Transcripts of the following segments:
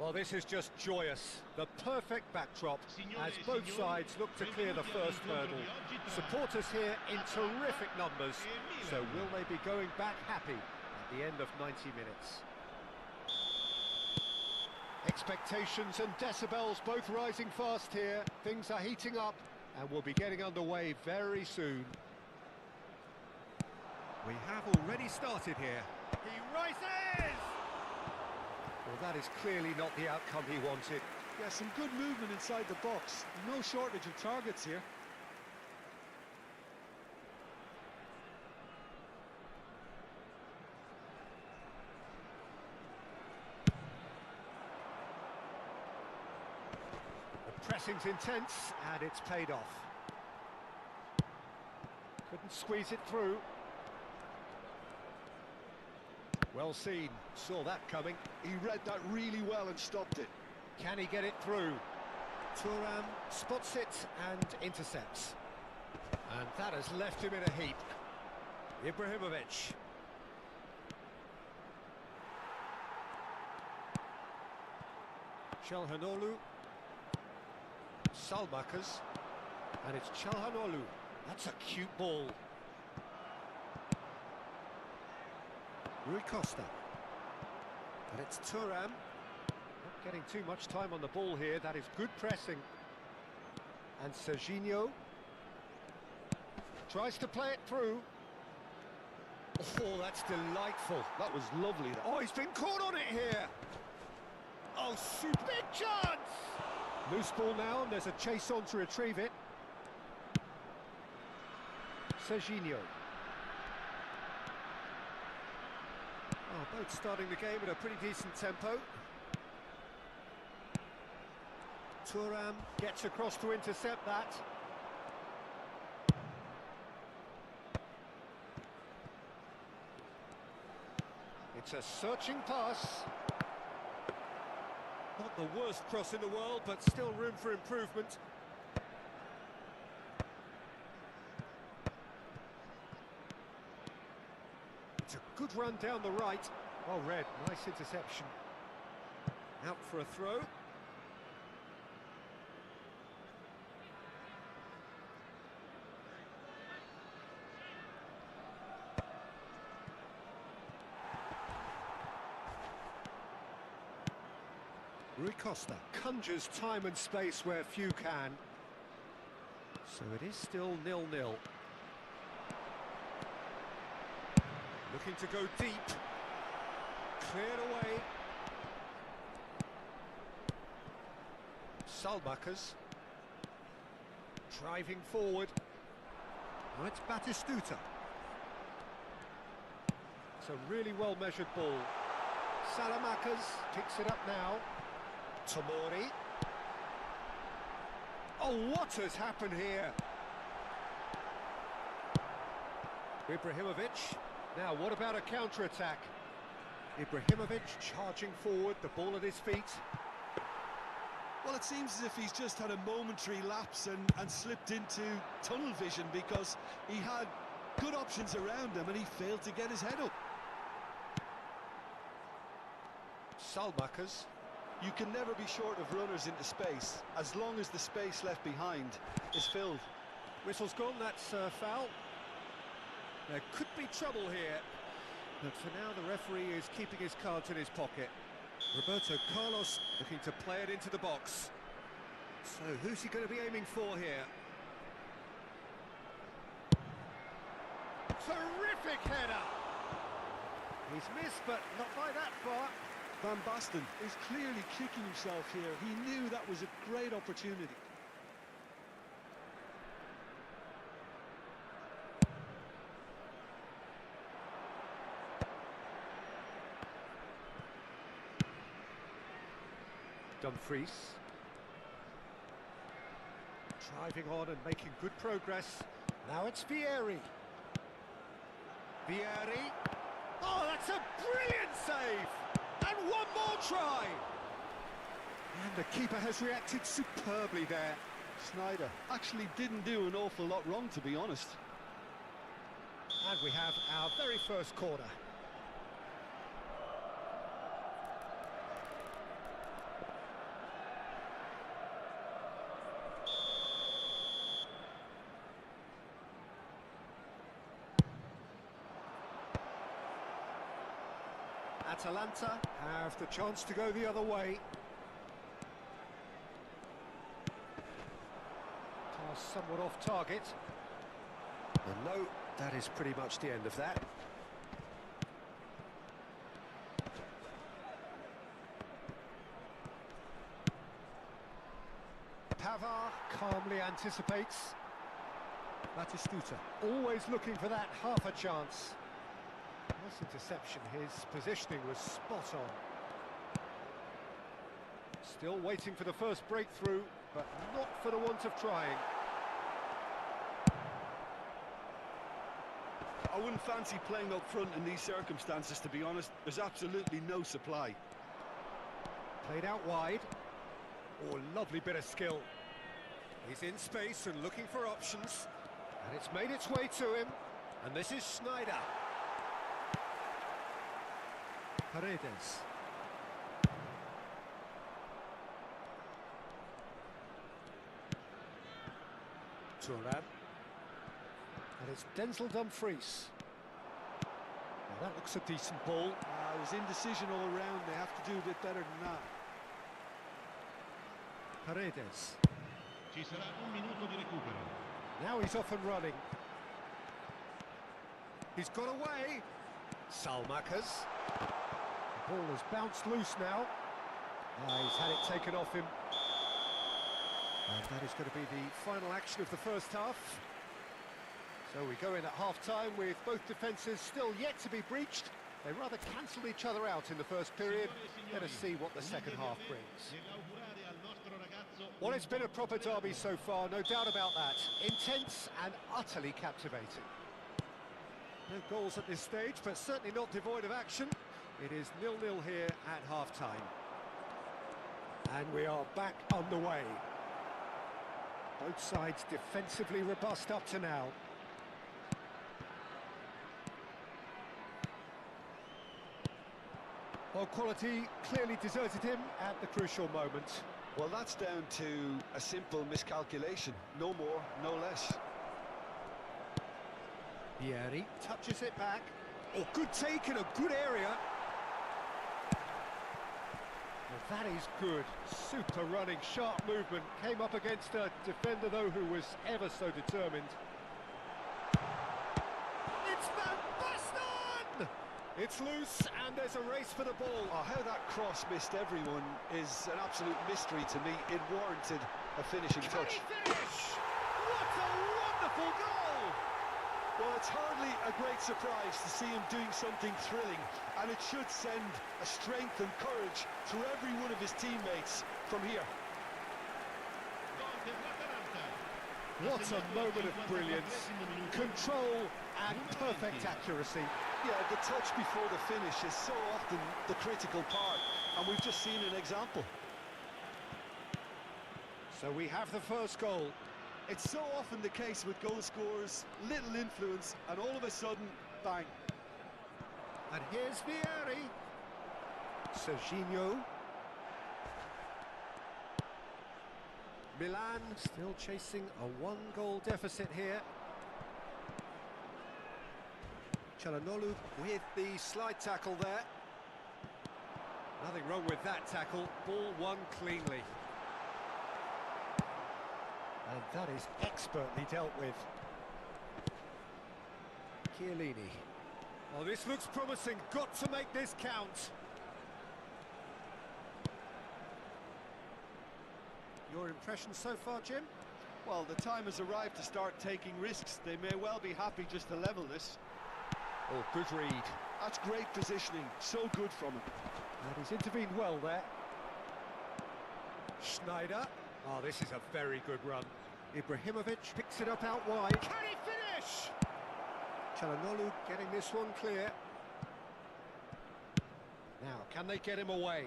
Well, this is just joyous. The perfect backdrop as both sides look to clear the first hurdle. Supporters here in terrific numbers. So will they be going back happy at the end of 90 minutes? Expectations and decibels both rising fast here. Things are heating up and we'll be getting underway very soon. We have already started here. He rises! Well, that is clearly not the outcome he wanted. Yeah, some good movement inside the box. No shortage of targets here. The pressing's intense, and it's paid off. Couldn't squeeze it through. Well seen, saw that coming. He read that really well and stopped it. Can he get it through? Thuram spots it and intercepts. And that has left him in a heap. Ibrahimovic. Çalhanoğlu. Salmakas. And it's Çalhanoğlu. That's a cute ball. Rui Costa. And it's Thuram. Not getting too much time on the ball here. That is good pressing. And Serginho tries to play it through. Oh, that's delightful. That was lovely. Oh, he's been caught on it here. Oh, super big chance! Loose ball now, and there's a chase on to retrieve it. Serginho. Oh, both starting the game at a pretty decent tempo. Thuram gets across to intercept that. It's a searching pass. Not the worst cross in the world, but still room for improvement. It's a good run down the right. Well read, nice interception. Out for a throw. Rui Costa conjures time and space where few can. So it is still 0-0. Looking to go deep. Cleared away. Salmakas. Driving forward. Now it's Batistuta. It's a really well-measured ball. Salamakas picks it up now. Tomori. Oh, what has happened here? Ibrahimovic. Now, what about a counter-attack? Ibrahimovic charging forward, the ball at his feet. Well, it seems as if he's just had a momentary lapse and slipped into tunnel vision because he had good options around him and he failed to get his head up. Salmakas. You can never be short of runners into space, as long as the space left behind is filled. Whistle's gone, that's foul. There could be trouble here, but for now the referee is keeping his cards in his pocket. Roberto Carlos looking to play it into the box. So who's he going to be aiming for here? Terrific header! He's missed, but not by that far. Van Basten is clearly kicking himself here. He knew that was a great opportunity. Dumfries. Driving on and making good progress. Now it's Vieri. Vieri. Oh, that's a brilliant save! And one more try! And the keeper has reacted superbly there. Sneijder actually didn't do an awful lot wrong, to be honest. And we have our very first corner. Atalanta have the chance to go the other way. Pass somewhat off target. And no, that is pretty much the end of that. Pavard calmly anticipates. Batistuta always looking for that half a chance. Nice interception, his positioning was spot on. Still waiting for the first breakthrough, but not for the want of trying. I wouldn't fancy playing up front in these circumstances, to be honest. There's absolutely no supply. Played out wide. Oh, lovely bit of skill. He's in space and looking for options. And it's made its way to him. And this is Sneijder. Paredes. Thuram. And it's Denzel Dumfries. Well, that looks a decent ball. It was indecision all around. They have to do a bit better than that. Paredes. Ci sarà un minuto di recupero. Now he's off and running. He's got away. Salmakas. The ball has bounced loose now. He's had it taken off him. And that is going to be the final action of the first half. So we go in at half-time with both defences still yet to be breached. They rather cancelled each other out in the first period. Let us see what the second half brings. Well, it's been a proper derby so far, no doubt about that. Intense and utterly captivating. No goals at this stage, but certainly not devoid of action. It is 0-0 here at half-time. And we are back underway. Both sides defensively robust up to now. Well, quality clearly deserted him at the crucial moment. Well, that's down to a simple miscalculation. No more, no less. Vieri touches it back. Oh, good take in a good area. Well, that is good. Super running, sharp movement. Came up against a defender, though, who was ever so determined. It's Van Basten! It's loose, and there's a race for the ball. Oh, how that cross missed everyone is an absolute mystery to me. It warranted a finishing touch. Finish! What a wonderful goal! Well, it's hardly a great surprise to see him doing something thrilling, and it should send a strength and courage through every one of his teammates from here. What a moment of brilliance, control and perfect accuracy. Yeah, the touch before the finish is so often the critical part, and we've just seen an example. So we have the first goal. It's so often the case with goal scorers, little influence, and all of a sudden, bang. And here's Vieri. Serginho. Milan still chasing a one-goal deficit here. Çalhanoğlu with the slide tackle there. Nothing wrong with that tackle. Ball won cleanly. And that is expertly dealt with. Chiellini. Oh, this looks promising. Got to make this count. Your impression so far, Jim? Well, the time has arrived to start taking risks. They may well be happy just to level this. Oh, good read. That's great positioning. So good from him. And he's intervened well there. Sneijder. Oh, this is a very good run. Ibrahimovic picks it up out wide. Can he finish? Çalhanoğlu getting this one clear. Now, can they get him away?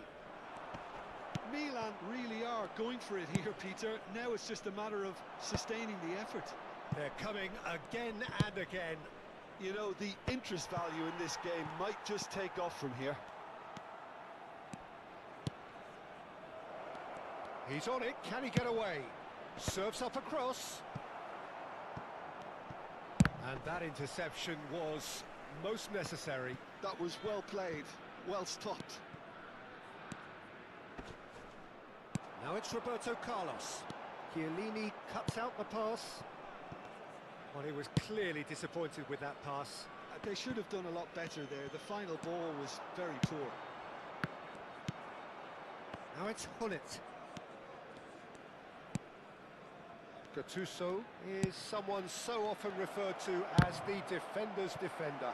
Milan really are going for it here, Peter. Now it's just a matter of sustaining the effort. They're coming again and again. You know, the interest value in this game might just take off from here. He's on it. Can he get away? Serves up across. And that interception was most necessary. That was well played. well stopped. Now it's Roberto Carlos. Chiellini cuts out the pass. Well, he was clearly disappointed with that pass. They should have done a lot better there. The final ball was very poor. Now it's Hullet. Gattuso is someone so often referred to as the defender's defender.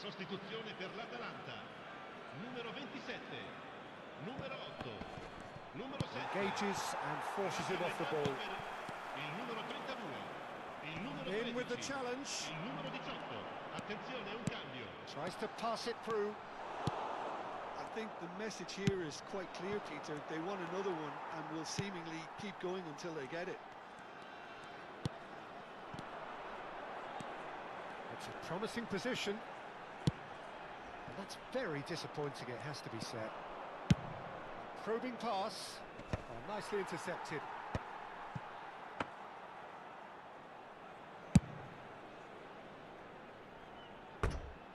Sostituzione per l'Atalanta. Numero 27, numero 8, numero 7. Engages and forces him off the ball. Il numero 32, il numero 13, In with the challenge. il numero 18. Attenzione, un cambio. Tries to pass it through. I think the message here is quite clear, Peter. They want another one and will seemingly keep going until they get it. It's a promising position. And that's very disappointing, it has to be said. Probing pass. Oh, nicely intercepted.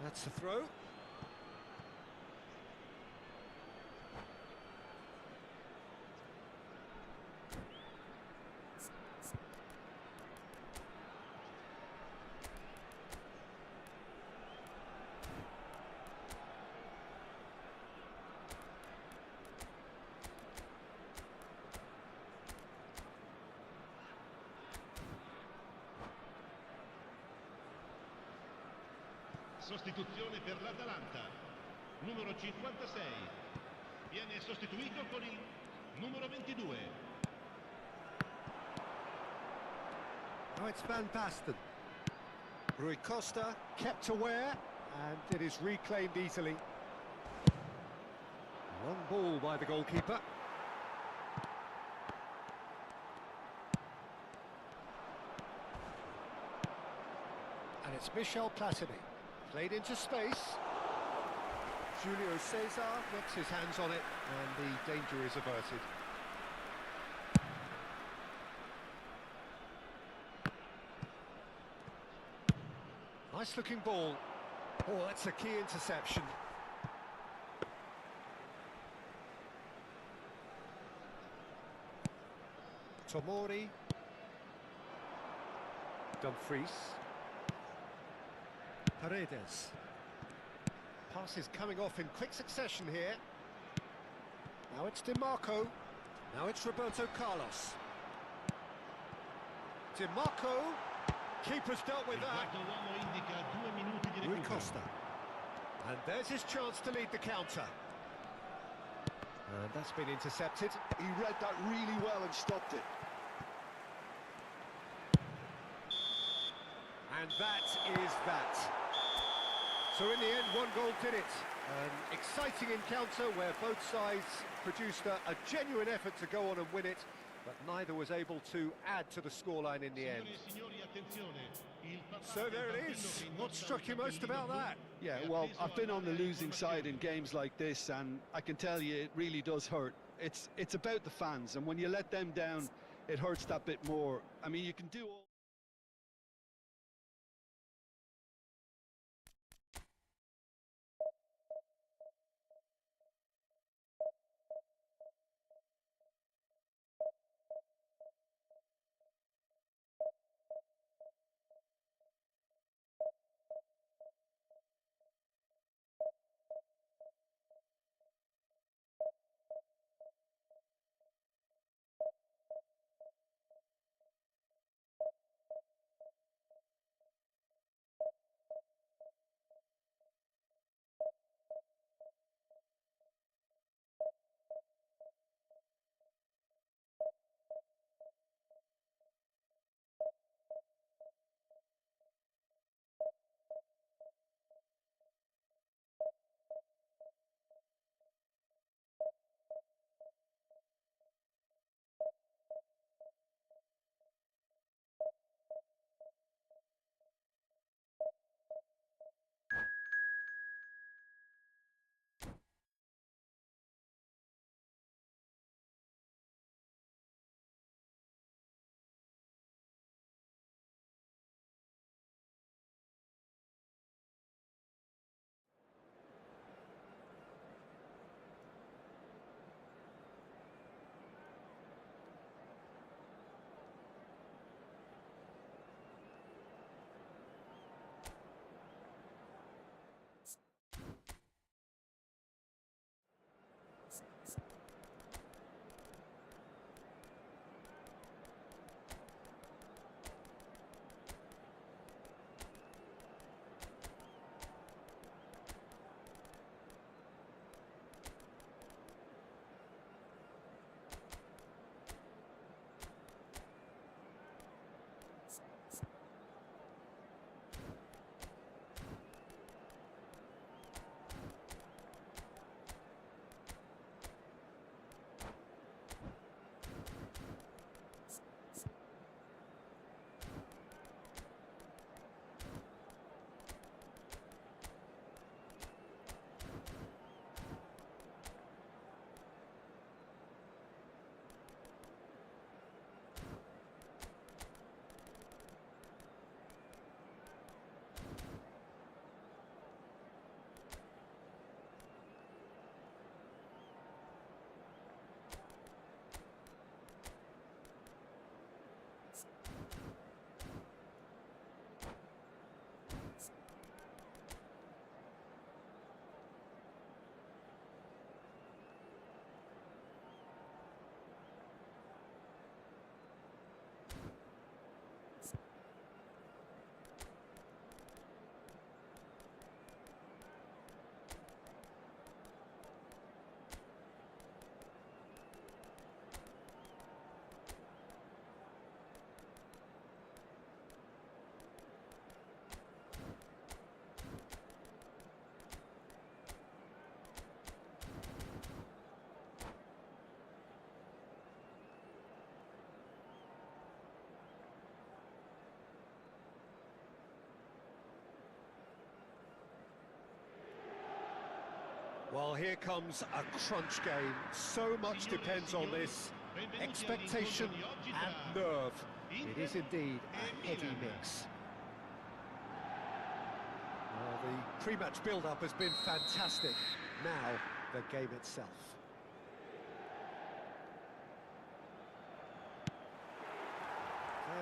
That's the throw. Sostituzione per l'Atalanta. Numero 56. Viene sostituito con il numero 22. Now it's Van Basten. Rui Costa kept aware, and it is reclaimed easily. Long ball by the goalkeeper. And it's Michel Platini. Played into space. Julio Cesar gets his hands on it, and the danger is averted. Nice looking ball. Oh, that's a key interception. Tomori. Dumfries. Paredes. Pass is coming off in quick succession here. Now it's Di Marco. Now it's Roberto Carlos. Di Marco. Keeper's dealt with Il that. quarto uomo indica 2 minuti di Rui recupero. Costa. And there's his chance to lead the counter. And that's been intercepted. He read that really well and stopped it. And that is that. So in the end, one goal did it. An exciting encounter where both sides produced a genuine effort to go on and win it, but neither was able to add to the scoreline in the end. So there it is. What struck you most about that? Yeah, well, I've been on the losing side in games like this, and I can tell you it really does hurt. It's about the fans, and when you let them down, it hurts that bit more. I mean, you can do all... Well, here comes a crunch game. So much depends on this. Expectation and nerve. It is indeed a heady mix. Well, the pre-match build-up has been fantastic. Now, the game itself.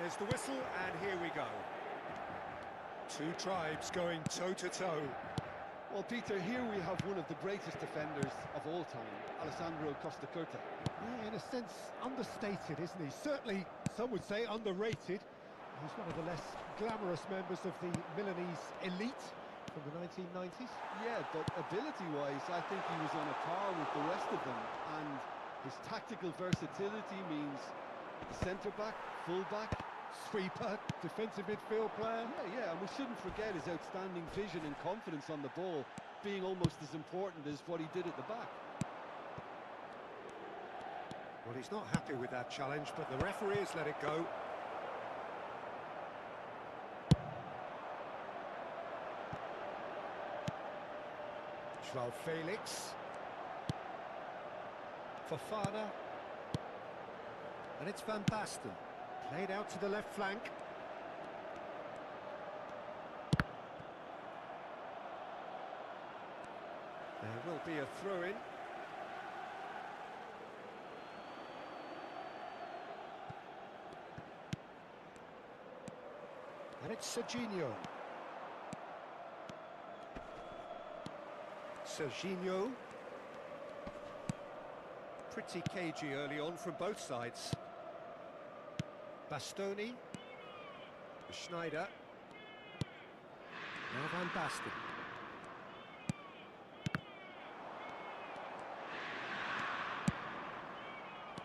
There's the whistle, and here we go. Two tribes going toe-to-toe. Well, Peter, here we have one of the greatest defenders of all time, Alessandro Costacurta. Yeah, in a sense, understated, isn't he? Certainly, some would say underrated. He's one of the less glamorous members of the Milanese elite from the 1990s. Yeah, but ability-wise, I think he was on a par with the rest of them. And his tactical versatility means centre-back, full-back, Sweeper, defensive midfield player. Yeah, and we shouldn't forget his outstanding vision and confidence on the ball, being almost as important as what he did at the back. Well, he's not happy with that challenge, but the referee has let it go. João Felix. Fofana. And it's Van Basten. Played out to the left flank. There will be a throw-in. And it's Serginho. Serginho. Pretty cagey early on from both sides. Bastoni. Schneider. Now Van Basten.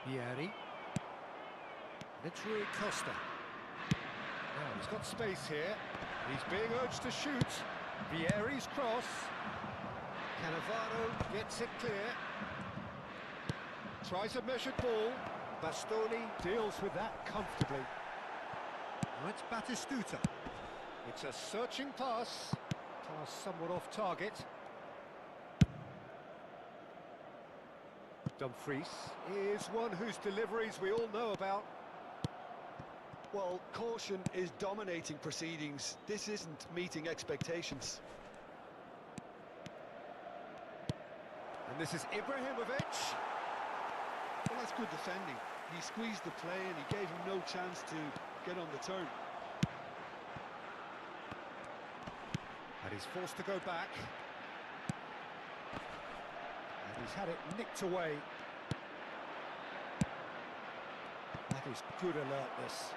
Vieri. And it's Rui Costa. Now he's got space here. He's being urged to shoot. Vieri's cross. Cannavaro gets it clear. Tries a measured ball. Bastoni deals with that comfortably. Now it's Batistuta. It's a searching pass. Pass somewhat off target. Dumfries is one whose deliveries we all know about. Well, caution is dominating proceedings. This isn't meeting expectations. And this is Ibrahimovic. Well, that's good defending. He squeezed the play and he gave him no chance to get on the turn. And he's forced to go back. And he's had it nicked away. That is good alertness.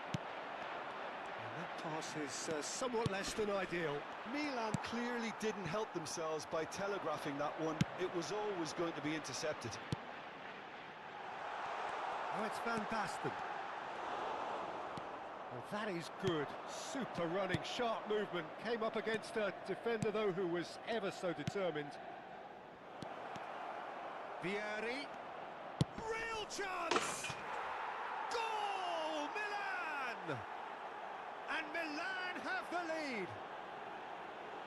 And that pass is somewhat less than ideal. Milan clearly didn't help themselves by telegraphing that one. It was always going to be intercepted. Oh, it's Van Basten. Well, that is good. Super running, sharp movement. Came up against a defender, though, who was ever so determined. Vieri. Real chance! Goal! Milan! And Milan have the lead.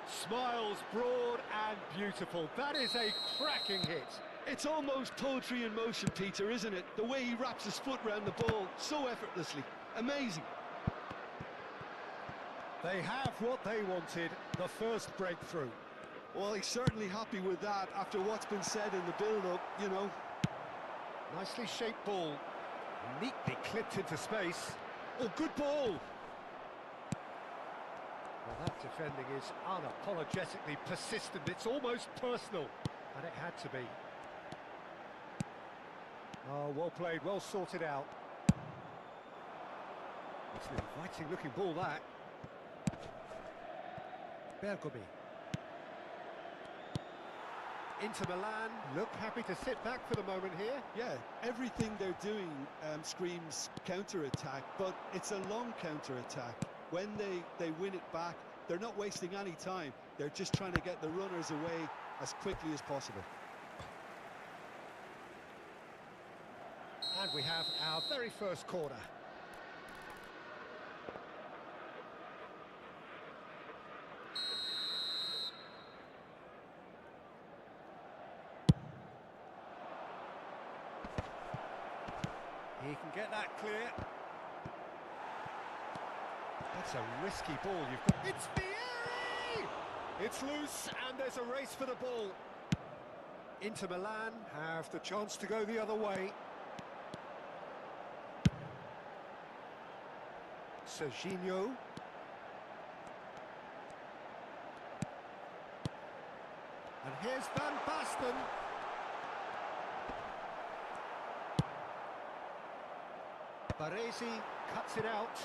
Smiles broad and beautiful. That is a cracking hit. It's almost poetry in motion, Peter, isn't it? The way he wraps his foot round the ball so effortlessly. Amazing. They have what they wanted, the first breakthrough. Well, he's certainly happy with that after what's been said in the build-up, you know. Nicely shaped ball. Neatly clipped into space. Oh, good ball! Well, that defending is unapologetically persistent. It's almost personal, and it had to be. Oh, well played, well sorted out. It's an inviting-looking ball, that. Bergomi. Inter Milan look happy to sit back for the moment here. Yeah, everything they're doing screams counter-attack, but it's a long counter-attack. When they win it back, they're not wasting any time. They're just trying to get the runners away as quickly as possible. And we have our very first corner. He can get that clear. That's a risky ball. You've got. It's Vieri! It's loose, and there's a race for the ball. Inter Milan have the chance to go the other way. Serginho. And here's Van Basten. Baresi cuts it out.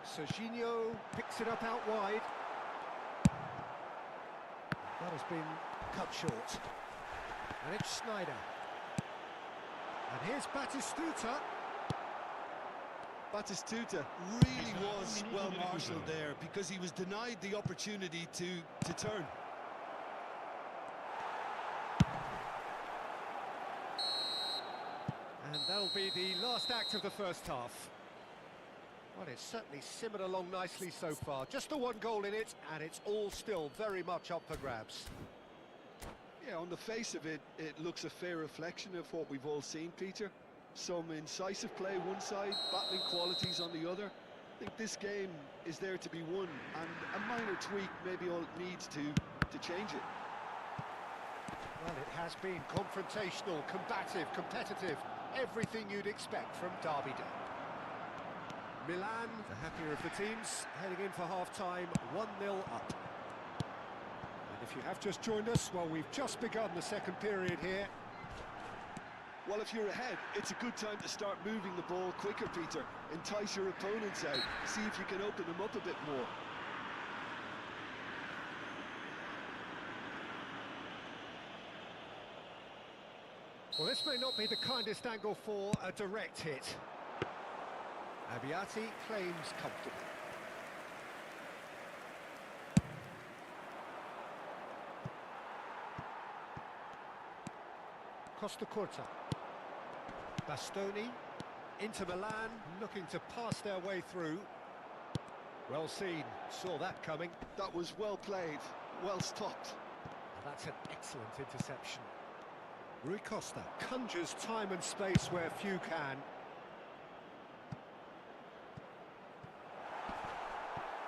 Serginho picks it up out wide. That has been cut short. And it's Schneider. And here's Batistuta. Batistuta really was well marshalled there because he was denied the opportunity to turn. And that'll be the last act of the first half. Well, it's certainly simmered along nicely so far. Just the one goal in it, and it's all still very much up for grabs. Yeah, on the face of it, it looks a fair reflection of what we've all seen, Peter. Some incisive play one side, battling qualities on the other. I think this game is there to be won, and a minor tweak maybe all it needs to change it. Well, it has been confrontational, combative, competitive. Everything you'd expect from Derby Day. Milan, the happier of the teams, heading in for half-time, 1-0 up. And if you have just joined us, well, we've just begun the second period here. Well, if you're ahead, it's a good time to start moving the ball quicker, Peter. Entice your opponents out, see if you can open them up a bit more. Well, this may not be the kindest angle for a direct hit. Abbiati claims comfortably. Costa Curta. Bastoni. Inter Milan looking to pass their way through. Well seen, saw that coming. That was well played, well stopped. Well, that's an excellent interception. Rui Costa conjures time and space where few can.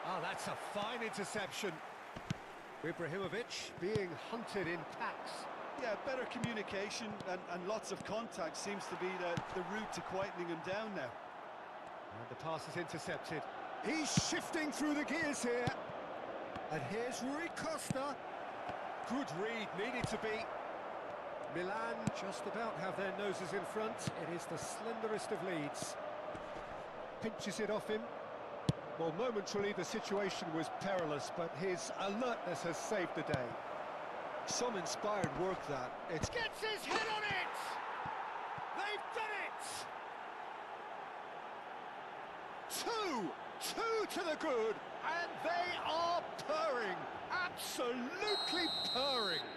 Oh, that's a fine interception. Ibrahimovic being hunted in packs. Yeah, better communication and lots of contact seems to be the route to quietening him down now. And the pass is intercepted. He's shifting through the gears here. And here's Rui Costa. Good read, needed to be. Milan just about have their noses in front. It is the slenderest of leads. Pinches it off him. Well, momentarily the situation was perilous, but his alertness has saved the day. Some inspired work that. It gets his head on it! They've done it! Two to the good, and they are purring, absolutely purring.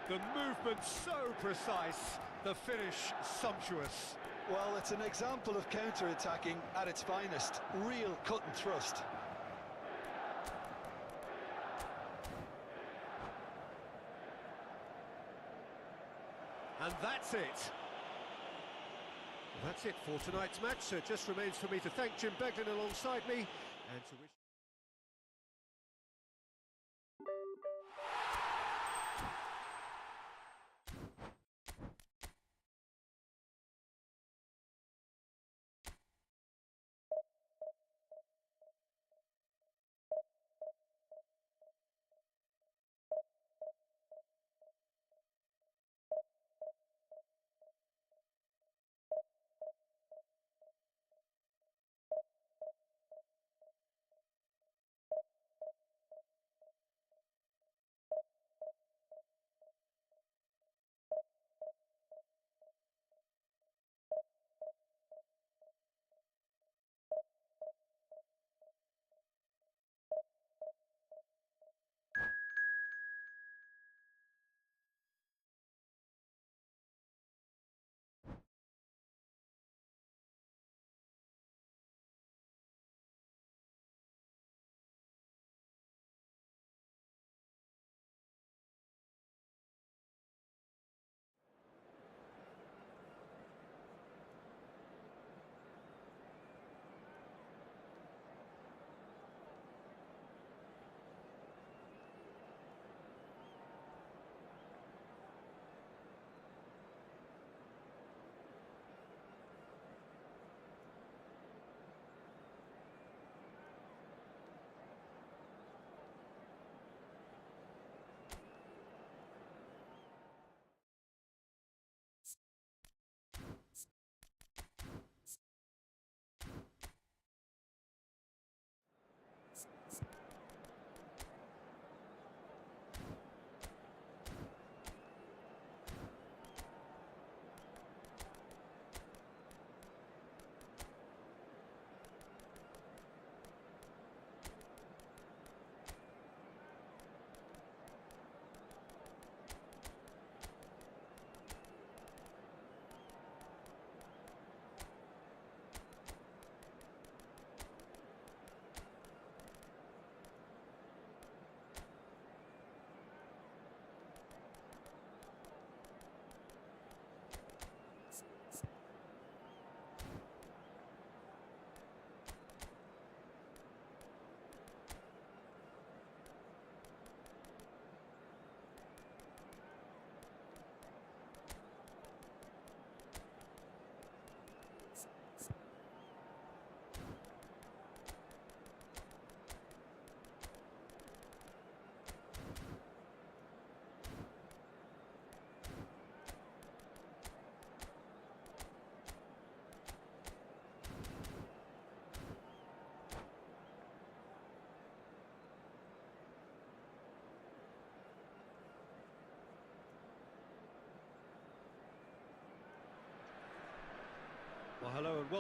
The movement so precise, the finish sumptuous. Well, it's an example of counter-attacking at its finest. Real cut and thrust. And that's it. That's it for tonight's match. So it just remains for me to thank Jim Beglin alongside me and to wish...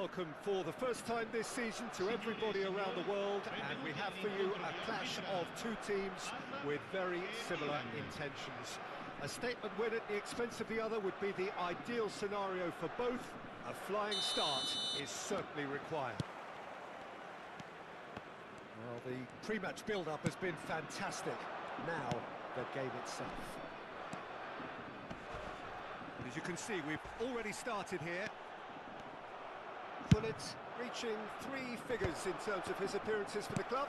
welcome for the first time this season to everybody around the world, and we have for you a clash of two teams with very similar intentions. A statement win at the expense of the other would be the ideal scenario for both. A flying start is certainly required. Well, the pre-match build-up has been fantastic. Now, the game itself. And as you can see, we've already started here. Gullit reaching 3 figures in terms of his appearances for the club.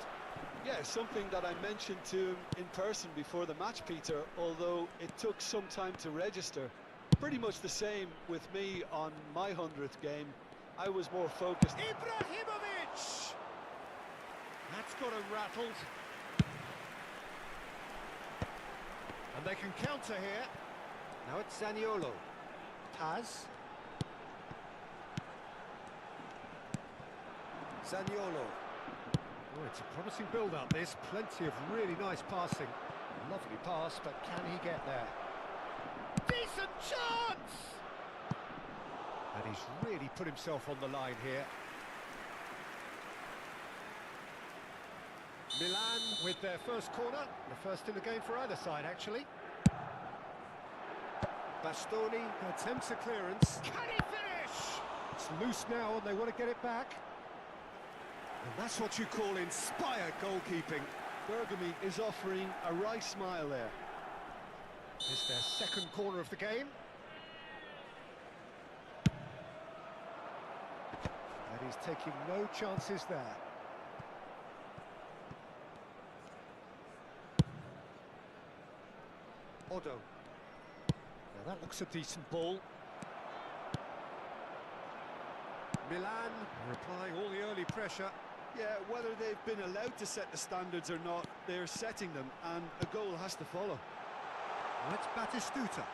Yeah, something that I mentioned to him in person before the match, Peter, although it took some time to register. Pretty much the same with me on my 100th game. I was more focused. Ibrahimovic! That's got him rattled. And they can counter here. Now it's Zaniolo. Paz. Zaniolo. Oh, it's a promising build-up, this. Plenty of really nice passing. Lovely pass, but can he get there? Decent chance! And he's really put himself on the line here. Milan with their first corner. The first in the game for either side, actually. Bastoni attempts a clearance. Can he finish? It's loose now and they want to get it back. And that's what you call inspired goalkeeping. Bergami is offering a wry smile there. It's their second corner of the game. And he's taking no chances there. Odo. Now that looks a decent ball. Milan applying all the early pressure. Yeah, whether they've been allowed to set the standards or not, they're setting them, and a goal has to follow. That's Batistuta.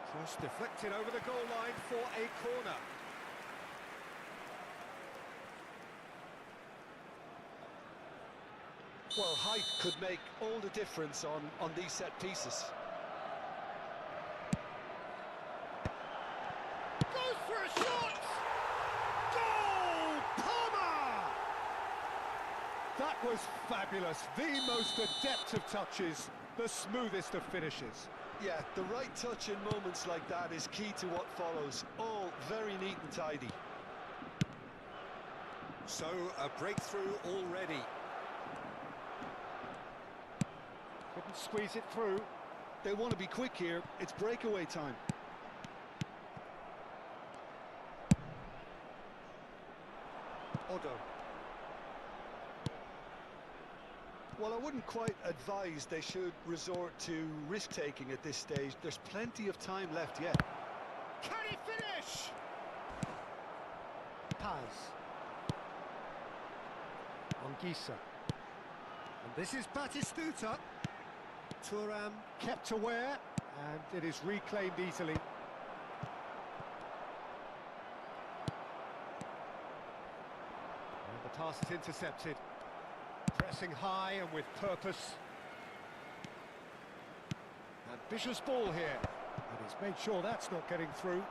Cross deflected over the goal line for a corner. Well, height could make all the difference on these set pieces. Goes for a shot! Goal! Palmer! That was fabulous. The most adept of touches, the smoothest of finishes. Yeah, the right touch in moments like that is key to what follows. All very neat and tidy. So, a breakthrough already. Couldn't squeeze it through. They want to be quick here. It's breakaway time. Odo. Well, I wouldn't quite advise they should resort to risk-taking at this stage. There's plenty of time left yet. Can he finish? Paz. Anguissa. And this is Batistuta. Thuram kept aware, and it is reclaimed easily. And the pass is intercepted. Pressing high and with purpose. Ambitious ball here. And he's made sure that's not getting through.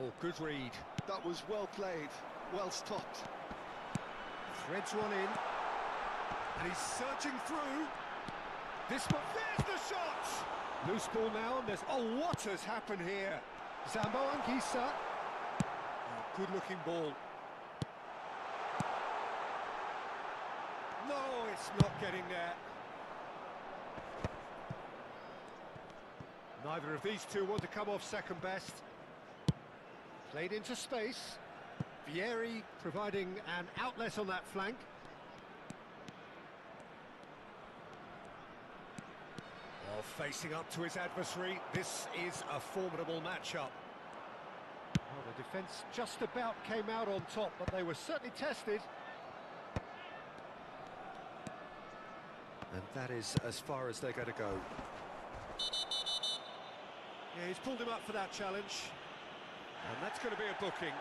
Oh, good read. That was well played, well stopped. Threads one in. And he's searching through. This one, there's the shot! Loose ball now, and there's... Oh, what has happened here? Zambo Anguissa. Oh, good-looking ball. No, it's not getting there. Neither of these two want to come off second best. Played into space. Vieri providing an outlet on that flank. Facing up to his adversary, this is a formidable matchup. Well, the defence just about came out on top, but they were certainly tested. And that is as far as they're going to go. Yeah, he's pulled him up for that challenge. And that's going to be a booking.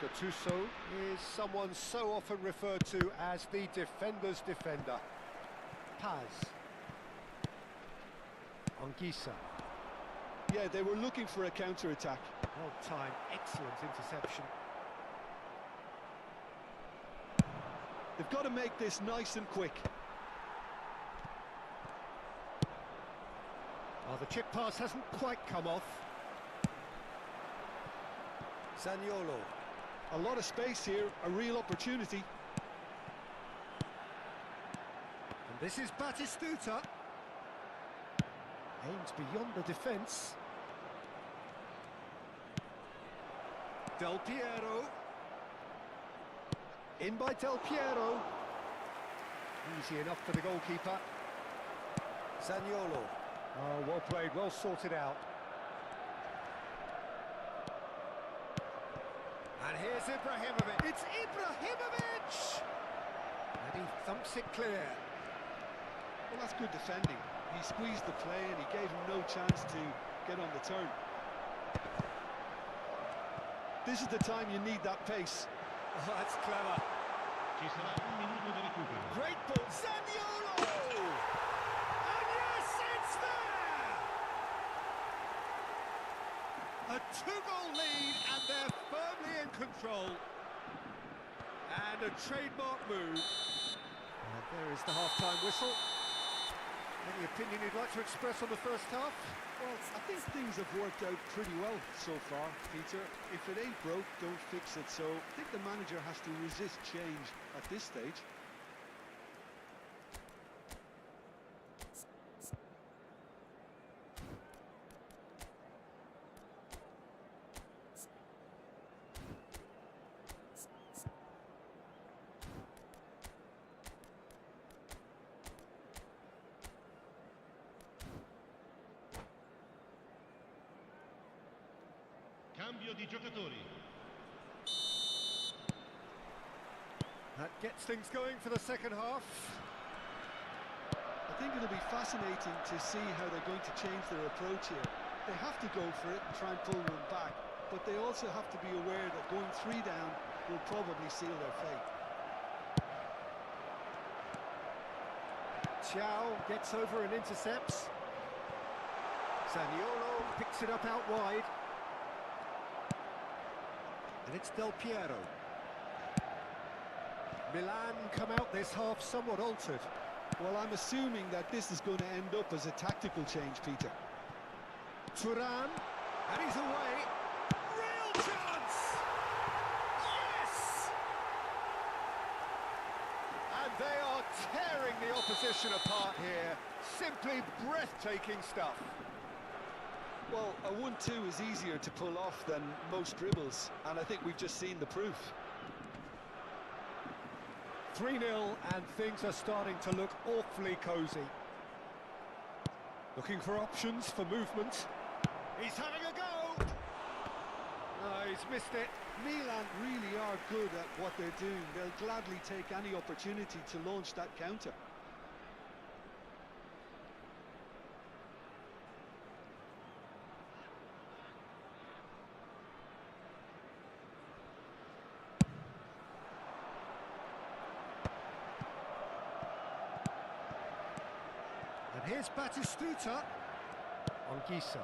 Good Gattuso is someone so often referred to as the defender's defender. Paz. Anguissa. Yeah, they were looking for a counter-attack. Well timed, excellent interception. They've got to make this nice and quick. Oh, the chip pass hasn't quite come off. Zaniolo. A lot of space here, a real opportunity. And this is Batistuta. Aims beyond the defence. Del Piero. In by Del Piero. Easy enough for the goalkeeper. Zaniolo. Oh, well played, well sorted out. And here's Ibrahimovic. It's Ibrahimovic! And he thumps it clear. Well, that's good defending. He squeezed the play and he gave him no chance to get on the turn. This is the time you need that pace. Oh, that's clever. Ci sarà un minuto di recupero. Great ball. Zaniolo! And yes, it's there! A two-goal lead, and they're firmly in control. And a trademark move. And there is the half-time whistle. Any opinion you'd like to express on the first half? Well, I think things have worked out pretty well so far, Peter. If it ain't broke, don't fix it. So I think the manager has to resist change at this stage. Cambio di giocatori. That gets things going for the second half. I think it'll be fascinating to see how they're going to change their approach here. They have to go for it and try and pull one back, but they also have to be aware that going 3 down will probably seal their fate. Thiaw gets over and intercepts. Zaniolo picks it up out wide. And it's Del Piero. Milan come out this half somewhat altered. Well, I'm assuming that this is going to end up as a tactical change, Peter. Thuram, and he's away. Real chance! Yes! And they are tearing the opposition apart here. Simply breathtaking stuff. Well, a 1-2 is easier to pull off than most dribbles, and I think we've just seen the proof. 3-0, and things are starting to look awfully cosy. Looking for options for movement. He's having a go! No, he's missed it. Milan really are good at what they're doing. They'll gladly take any opportunity to launch that counter. And here's Batistuta. Anguissa.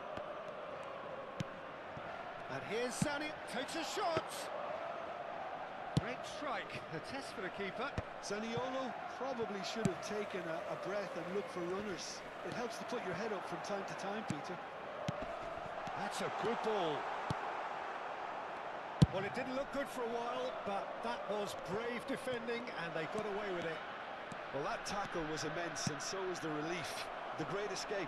And here's Zani, takes a shot. Great strike, a test for the keeper. Zaniolo probably should have taken a breath and looked for runners. It helps to put your head up from time to time, Peter. That's a good ball. Well, it didn't look good for a while, but that was brave defending, and they got away with it. Well, that tackle was immense, and so was the relief. The great escape.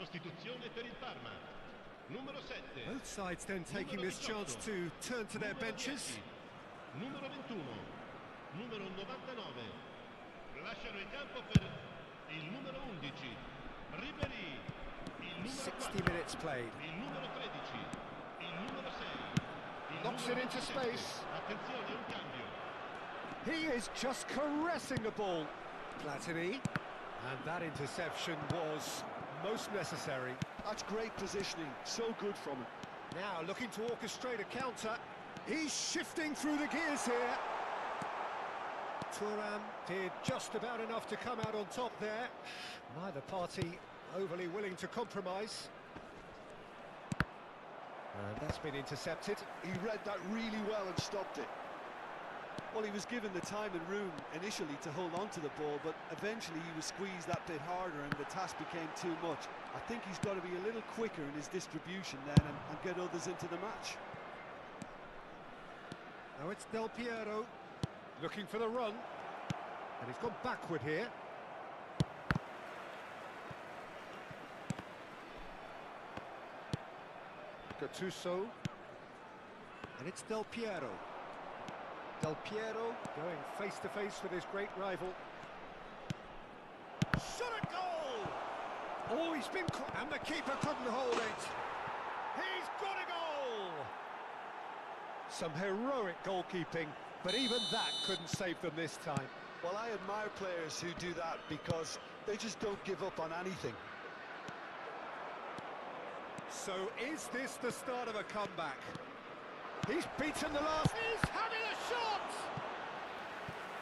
sostituzione per il Parma. Numero 7. Both sides then taking Numero this chance 18. to turn to their Numero benches. 10. Numero 21. Numero 99. Lasciano il campo per il numero 11. Ribéry. Il numero 60 4. minutes played. Il numero 13. Il numero 6. Il Knocks numero it into 27. space. Attenzione, un cambio. He is just caressing the ball. Platini. And that interception was most necessary. That's great positioning, so good from him. Now looking to orchestrate a counter. He's shifting through the gears here. Thuram did just about enough to come out on top there. Neither party overly willing to compromise. And that's been intercepted. He read that really well and stopped it. Well, he was given the time and room initially to hold on to the ball, but eventually he was squeezed that bit harder and the task became too much. I think he's got to be a little quicker in his distribution then and get others into the match. Now it's Del Piero looking for the run, and he's gone backward here. Gattuso, and it's Del Piero. Del Piero going face to face with his great rival. Shot a goal! Oh, he's been and the keeper couldn't hold it. He's got a goal! Some heroic goalkeeping, but even that couldn't save them this time. Well, I admire players who do that because they just don't give up on anything. So is this the start of a comeback? He's beaten the last. He's having a shot!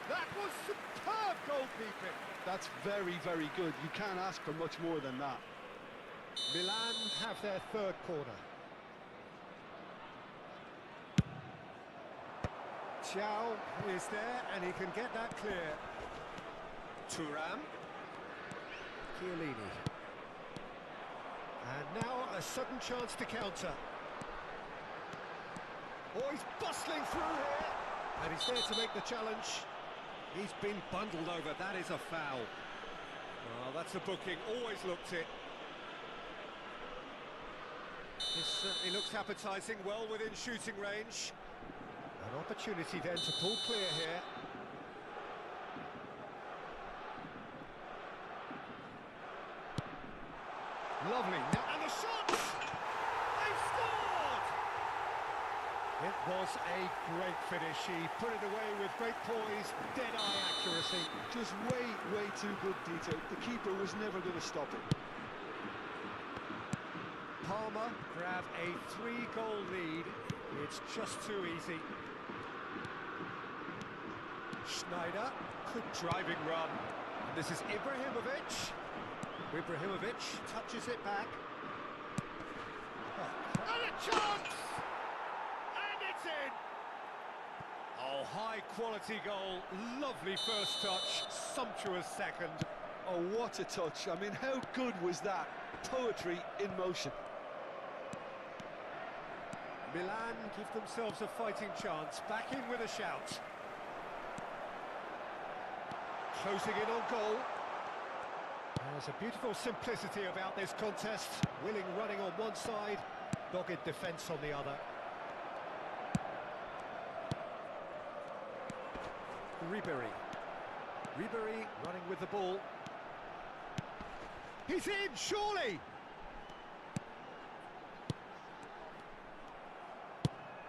That was superb goalkeeping. That's very, very good. You can't ask for much more than that. Milan have their third corner. Thiaw is there and he can get that clear. Thuram. Chiellini. And now a sudden chance to counter. Oh, he's bustling through here. And he's there to make the challenge. He's been bundled over. That is a foul. Oh, that's a booking. Always looked it. This certainly looks appetising, well within shooting range. An opportunity then to pull clear here. Lovely. Now, and the shot! They've scored! It was a great finish. He put it away with great poise, dead-eye accuracy. Just way too good detail. The keeper was never going to stop it. Palmer grab a 3-goal lead. It's just too easy. Schneider, good driving run. And this is Ibrahimovic. Ibrahimovic touches it back. Oh, and a chance! And it's in! Oh, high-quality goal. Lovely first touch. Sumptuous second. Oh, what a touch. I mean, how good was that? Poetry in motion. Milan give themselves a fighting chance. Back in with a shout. Closing in on goal. There's a beautiful simplicity about this contest. Willing running on one side, dogged defence on the other. Ribéry. Ribéry running with the ball. He's in, surely!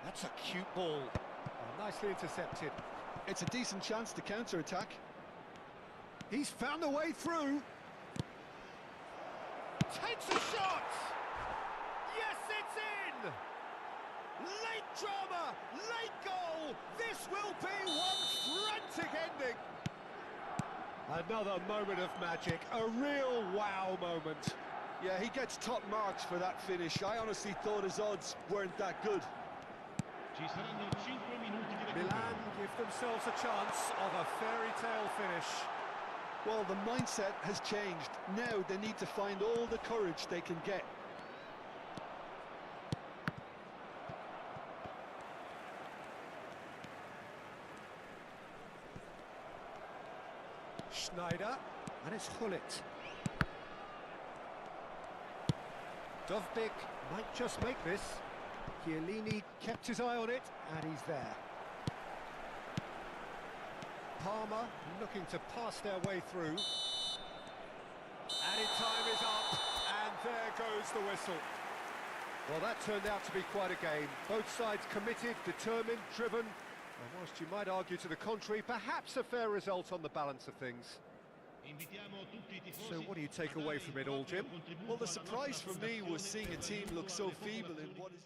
That's a cute ball. Oh, nicely intercepted. It's a decent chance to counter-attack. He's found a way through. Takes a shot! Yes, it's in! Late drama, late goal! This will be one frantic ending! Another moment of magic, a real wow moment. Yeah, he gets top marks for that finish. I honestly thought his odds weren't that good. Ci saranno 5 minuti di recupero. Milan give themselves a chance of a fairy tale finish. Well, the mindset has changed. Now they need to find all the courage they can get. Schneider, and it's Hullet. Dovbyk might just make this. Chiellini kept his eye on it, and he's there. Palmer looking to pass their way through. Added time is up, and there goes the whistle. Well, that turned out to be quite a game. Both sides committed, determined, driven, and whilst you might argue to the contrary, perhaps a fair result on the balance of things. So what do you take away from it all, Jim? Well, the surprise for me was seeing a team look so feeble in what is...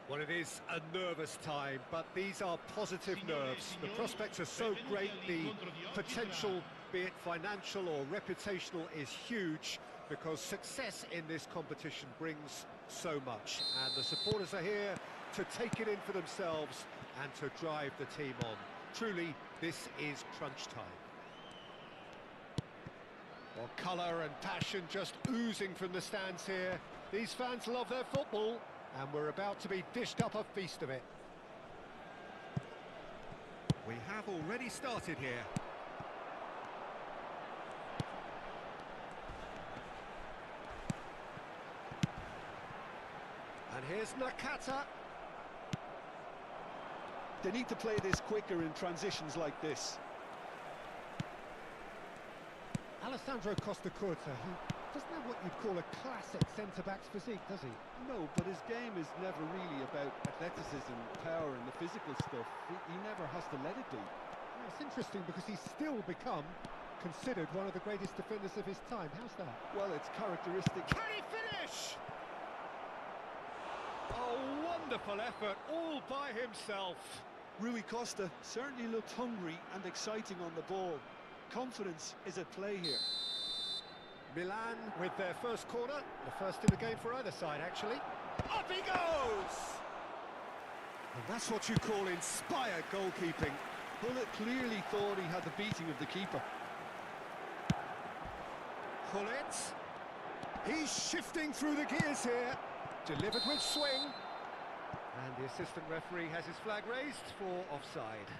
Well, it is a nervous time, but these are positive nerves. The prospects are so great, the potential, be it financial or reputational, is huge, because success in this competition brings so much. And the supporters are here to take it in for themselves and to drive the team on. Truly, this is crunch time. Well, colour and passion just oozing from the stands here. These fans love their football, and we're about to be dished up a feast of it. We have already started here. And here's Nakata. They need to play this quicker in transitions like this. Alessandro Costacurta, he doesn't have what you'd call a classic centre-back's physique, does he? No, but his game is never really about athleticism, power and the physical stuff. He never has to let it be. Yeah, it's interesting because he's still become considered one of the greatest defenders of his time. How's that? Well, it's characteristic. Can he finish? A wonderful effort, all by himself. Rui Costa certainly looked hungry and exciting on the ball. Confidence is at play here. Milan with their first corner, the first in the game for either side, actually. Up he goes! And that's what you call inspired goalkeeping. Gullit clearly thought he had the beating of the keeper. Gullit. He's shifting through the gears here. Delivered with swing. And the assistant referee has his flag raised for offside.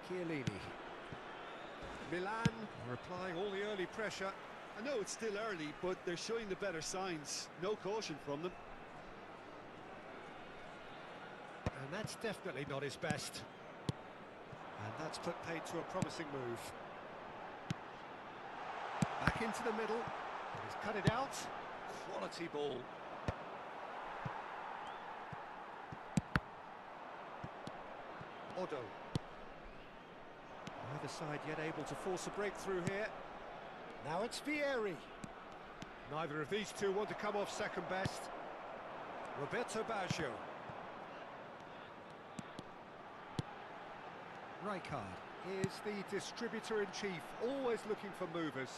Chiellini. Milan are applying all the early pressure. I know it's still early, but they're showing the better signs. No caution from them. And that's definitely not his best. And that's put paid to a promising move. Back into the middle. He's cut it out. Quality ball. Odo. Neither side yet able to force a breakthrough here. Now it's Vieri. Neither of these two want to come off second best. Roberto Baggio. Rijkaard is the distributor-in-chief, always looking for movers.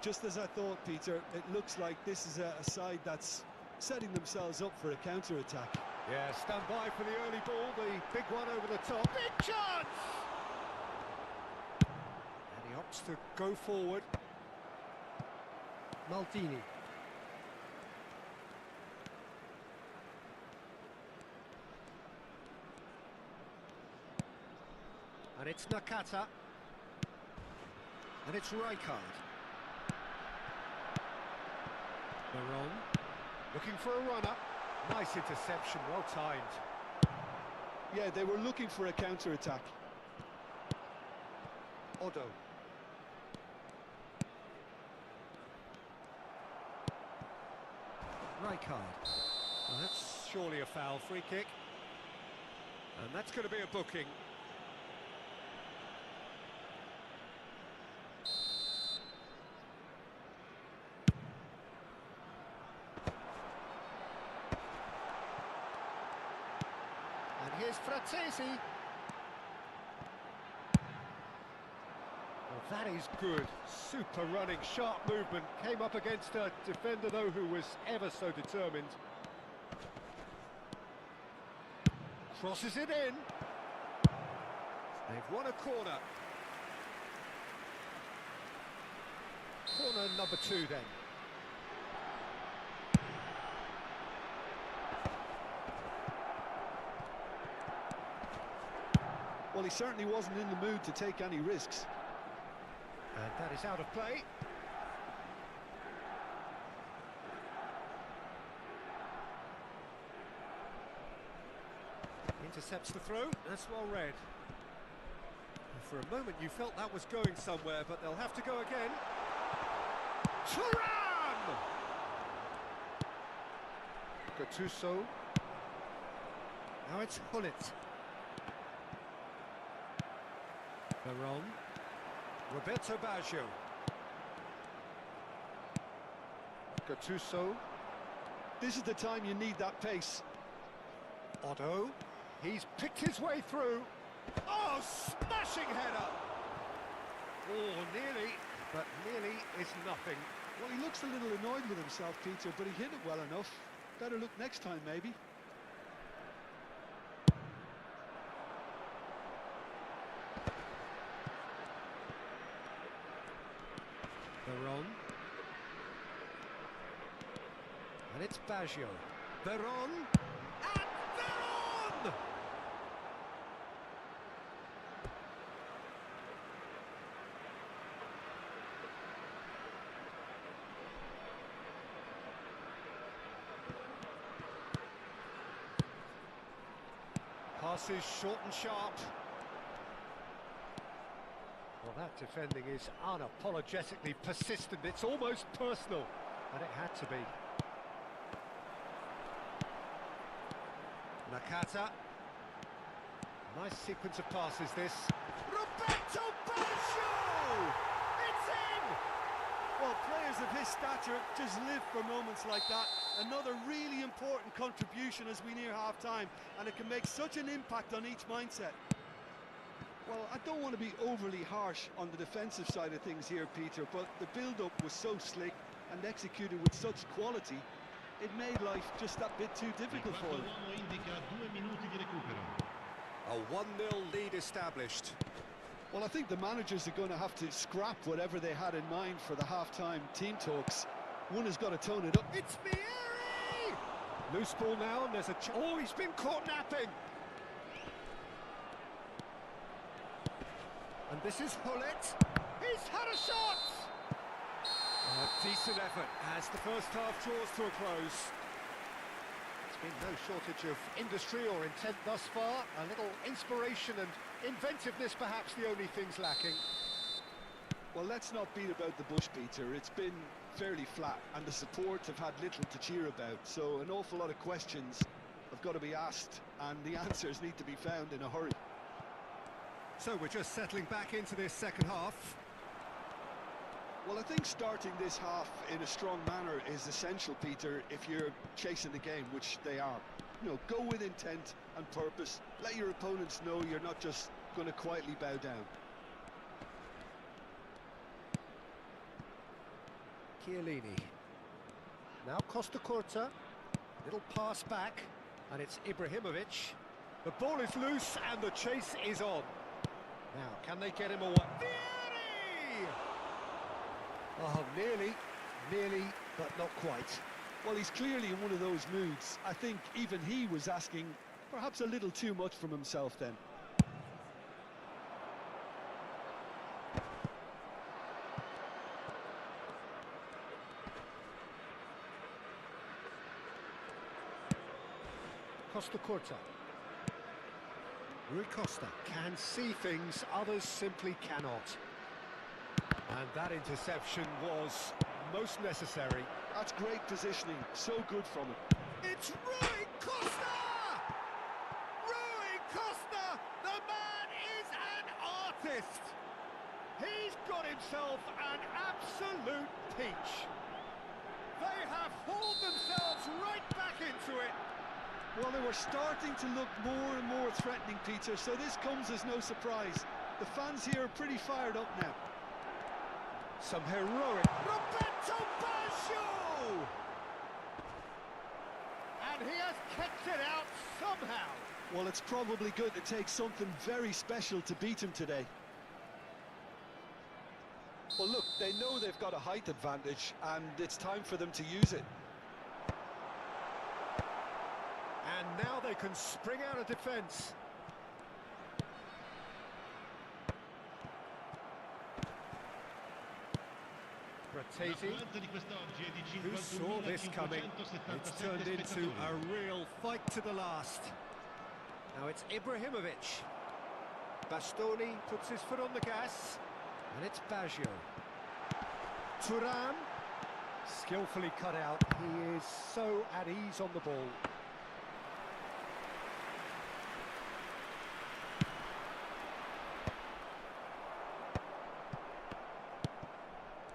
Just as I thought, Peter, it looks like this is a side that's setting themselves up for a counter-attack. Yeah, stand by for the early ball, the big one over the top. Big chance! And he opts to go forward. Maldini. And it's Nakata. And it's Rijkaard. Veron, looking for a runner. Nice interception, well timed. Yeah, they were looking for a counter-attack. Odo. Rijkaard. Well, that's surely a foul, free kick. And that's going to be a booking. Here's Fratesi. Well, that is good. Super running, sharp movement. Came up against a defender, though, who was ever so determined. Crosses it in. They've won a corner. Corner number 2, then. Well, he certainly wasn't in the mood to take any risks. And that is out of play. Intercepts the throw, that's well read. And for a moment you felt that was going somewhere, but they'll have to go again. Thuram! Gattuso. Now it's Hullet. Veron. Roberto Baggio. Gattuso. This is the time you need that pace. Odo. He's picked his way through. Oh, smashing header! Oh, nearly, but nearly is nothing. Well, he looks a little annoyed with himself, Peter, but he hit it well enough. Better look next time, maybe. Veron. And it's Baggio. Veron. And Veron! Passes short and sharp. Well, that defending is unapologetically persistent. It's almost personal, and it had to be. Nakata. Nice sequence of passes, this. Roberto Baggio! It's in! Well, players of his stature just live for moments like that. Another really important contribution as we near half-time, and it can make such an impact on each mindset. Well, I don't want to be overly harsh on the defensive side of things here, Peter, but the build-up was so slick and executed with such quality, it made life just that bit too difficult for them. A 1-0 lead established. Well, I think the managers are going to have to scrap whatever they had in mind for the half-time team talks. One has got to tone it up. It's Vieri! Loose ball now, and there's a... Oh, he's been caught napping! And this is Hullet. He's had a shot! A decent effort as the first half draws to a close. There's been no shortage of industry or intent thus far. A little inspiration and inventiveness perhaps the only things lacking. Well, let's not beat about the bush, Peter. It's been fairly flat, and the support have had little to cheer about. So an awful lot of questions have got to be asked, and the answers need to be found in a hurry. So we're just settling back into this second half. Well, I think starting this half in a strong manner is essential, Peter, if you're chasing the game, which they are. You know, go with intent and purpose. Let your opponents know you're not just going to quietly bow down. Chiellini. Now Costa Curta. Little pass back, and it's Ibrahimovic. The ball is loose, and the chase is on. Now, can they get him away? Vieri! Oh, nearly, but not quite. Well, he's clearly in one of those moods. I think even he was asking perhaps a little too much from himself then. Costa Curta. Rui Costa can see things others simply cannot. And that interception was most necessary. That's great positioning, so good from him. It's Rui Costa! Rui Costa! The man is an artist! He's got himself an absolute peach. They have hauled themselves right back into it. Well, they were starting to look more and more threatening, Peter, so this comes as no surprise. The fans here are pretty fired up now. Some heroic... Roberto Baggio! And he has kept it out somehow. Well, it's probably going to take something very special to beat him today. Well, look, they know they've got a height advantage, and it's time for them to use it. And now they can spring out of defence. Bratesi, who saw this coming? It's turned into a real fight to the last. Now it's Ibrahimovic. Bastoni puts his foot on the gas, and it's Baggio. Thuram, skillfully cut out. He is so at ease on the ball.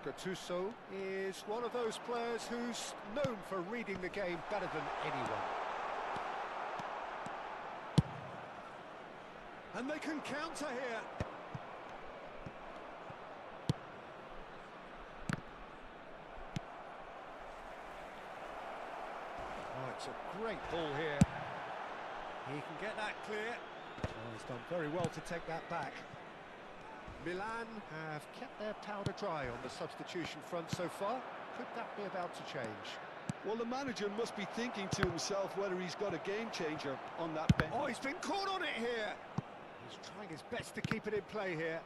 Gattuso is one of those players who's known for reading the game better than anyone. And they can counter here. Oh, it's a great ball here. He can get that clear. Oh, he's done very well to take that back. Milan have kept their powder dry on the substitution front so far. Could that be about to change? Well, the manager must be thinking to himself whether he's got a game changer on that bench. Oh, he's been caught on it here. He's trying his best to keep it in play here.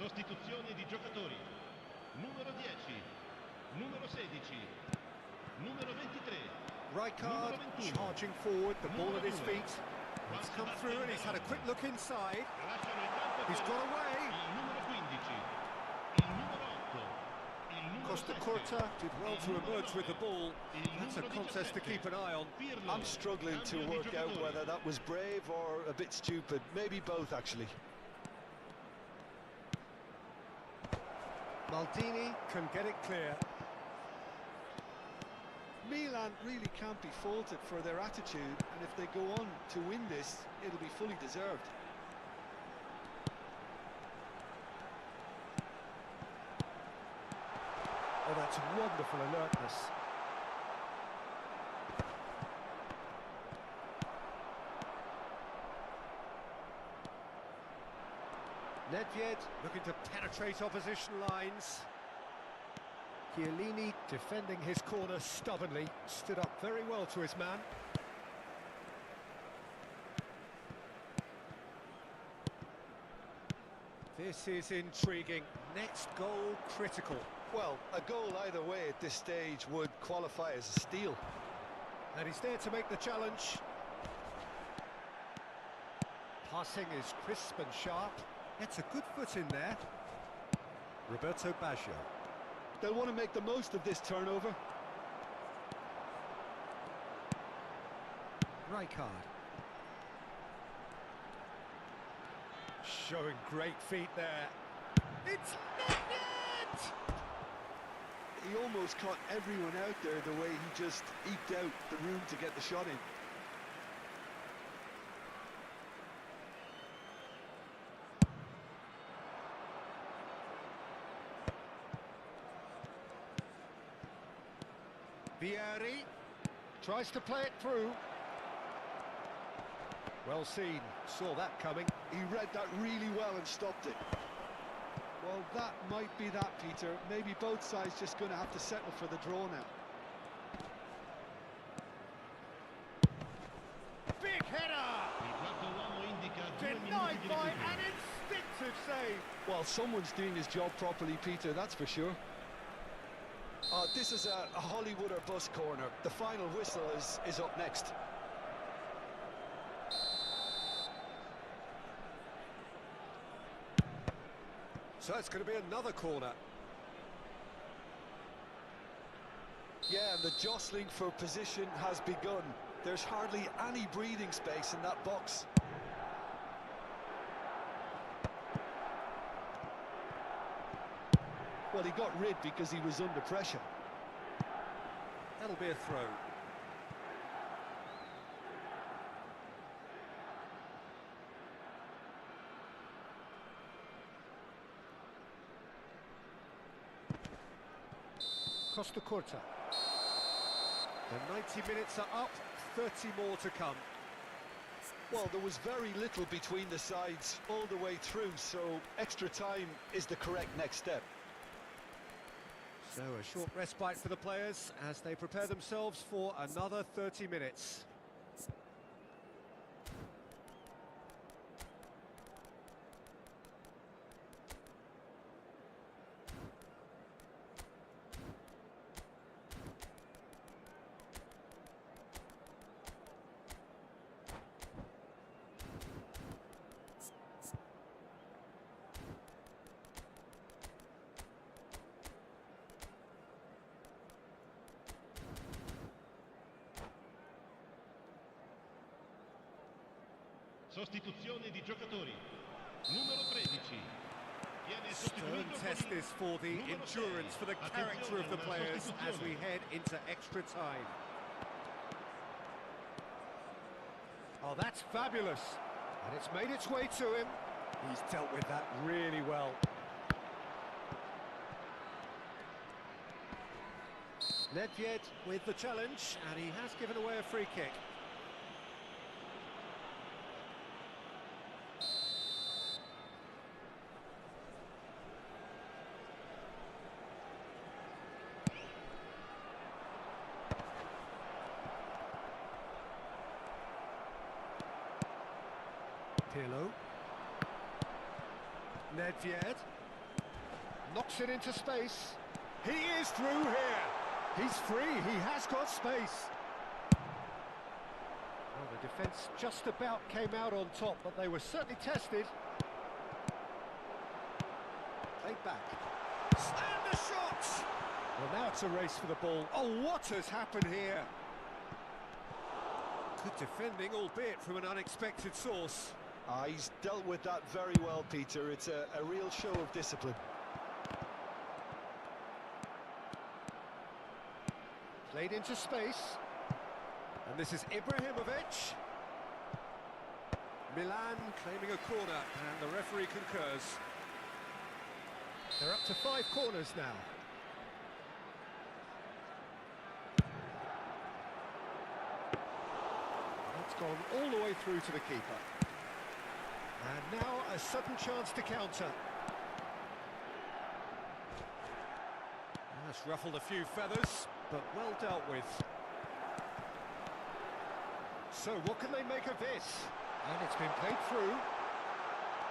Sostituzioni di giocatori. Numero 10, numero 16, numero 23. Rijkaard charging forward, the ball at his feet. He's come through and he's had a quick look inside. He's got away. Il numero 15, il numero 8, il numero Costa 7. Curta did well to emerge with the ball. That's a contest to keep an eye on. I'm struggling to work out whether that was brave or a bit stupid. Maybe both, actually. Maldini can get it clear. Milan really can't be faulted for their attitude, and if they go on to win this, it'll be fully deserved. Oh, that's wonderful alertness. Nedved looking to penetrate opposition lines. Chiellini defending his corner stubbornly, stood up very well to his man. This is intriguing. Next goal critical. Well, a goal either way at this stage would qualify as a steal. And he's there to make the challenge. Passing is crisp and sharp. Gets a good foot in there. Roberto Baggio. They'll want to make the most of this turnover. Rijkaard. Showing great feet there. It's net! He almost caught everyone out there the way he just eked out the room to get the shot in. Vieri tries to play it through. Well seen, saw that coming. He read that really well and stopped it. Well, that might be that, Peter. Maybe both sides just going to have to settle for the draw now. Big header! Il quarto uomo indica 2 minuti Denied di by recupero. an instinctive save. Well, someone's doing his job properly, Peter, that's for sure. This is a Hollywood or bust corner. The final whistle is up next. So it's going to be another corner. Yeah, and the jostling for position has begun. There's hardly any breathing space in that box. Well, he got rid because he was under pressure. That'll be a throw. Costa Curta. The 90 minutes are up, 30 more to come. Well, there was very little between the sides all the way through, so extra time is the correct next step. So a short respite for the players as they prepare themselves for another 30 minutes. Sostituzione di giocatori. Numero 13. Viene Stern sostituito test con il this for the numero endurance, 6. for the character of the Attenzione, una players as we sostituzione. head into extra time. Oh, that's fabulous. And it's made its way to him. He's dealt with that really well. Nedved with the challenge, and he has given away a free kick. Pirlo. Nedved knocks it into space. He is through here. He's free. He has got space. Well, the defence just about came out on top, but they were certainly tested. Played back. And the shot! Well, now it's a race for the ball. Oh, what has happened here? Good defending, albeit from an unexpected source. He's dealt with that very well, Peter. It's a real show of discipline. Played into space. And this is Ibrahimovic. Milan claiming a corner, and the referee concurs. They're up to 5 corners now. gone all the way through to the keeper. And now a sudden chance to counter. That's ruffled a few feathers, but well dealt with. So what can they make of this? And it's been played through.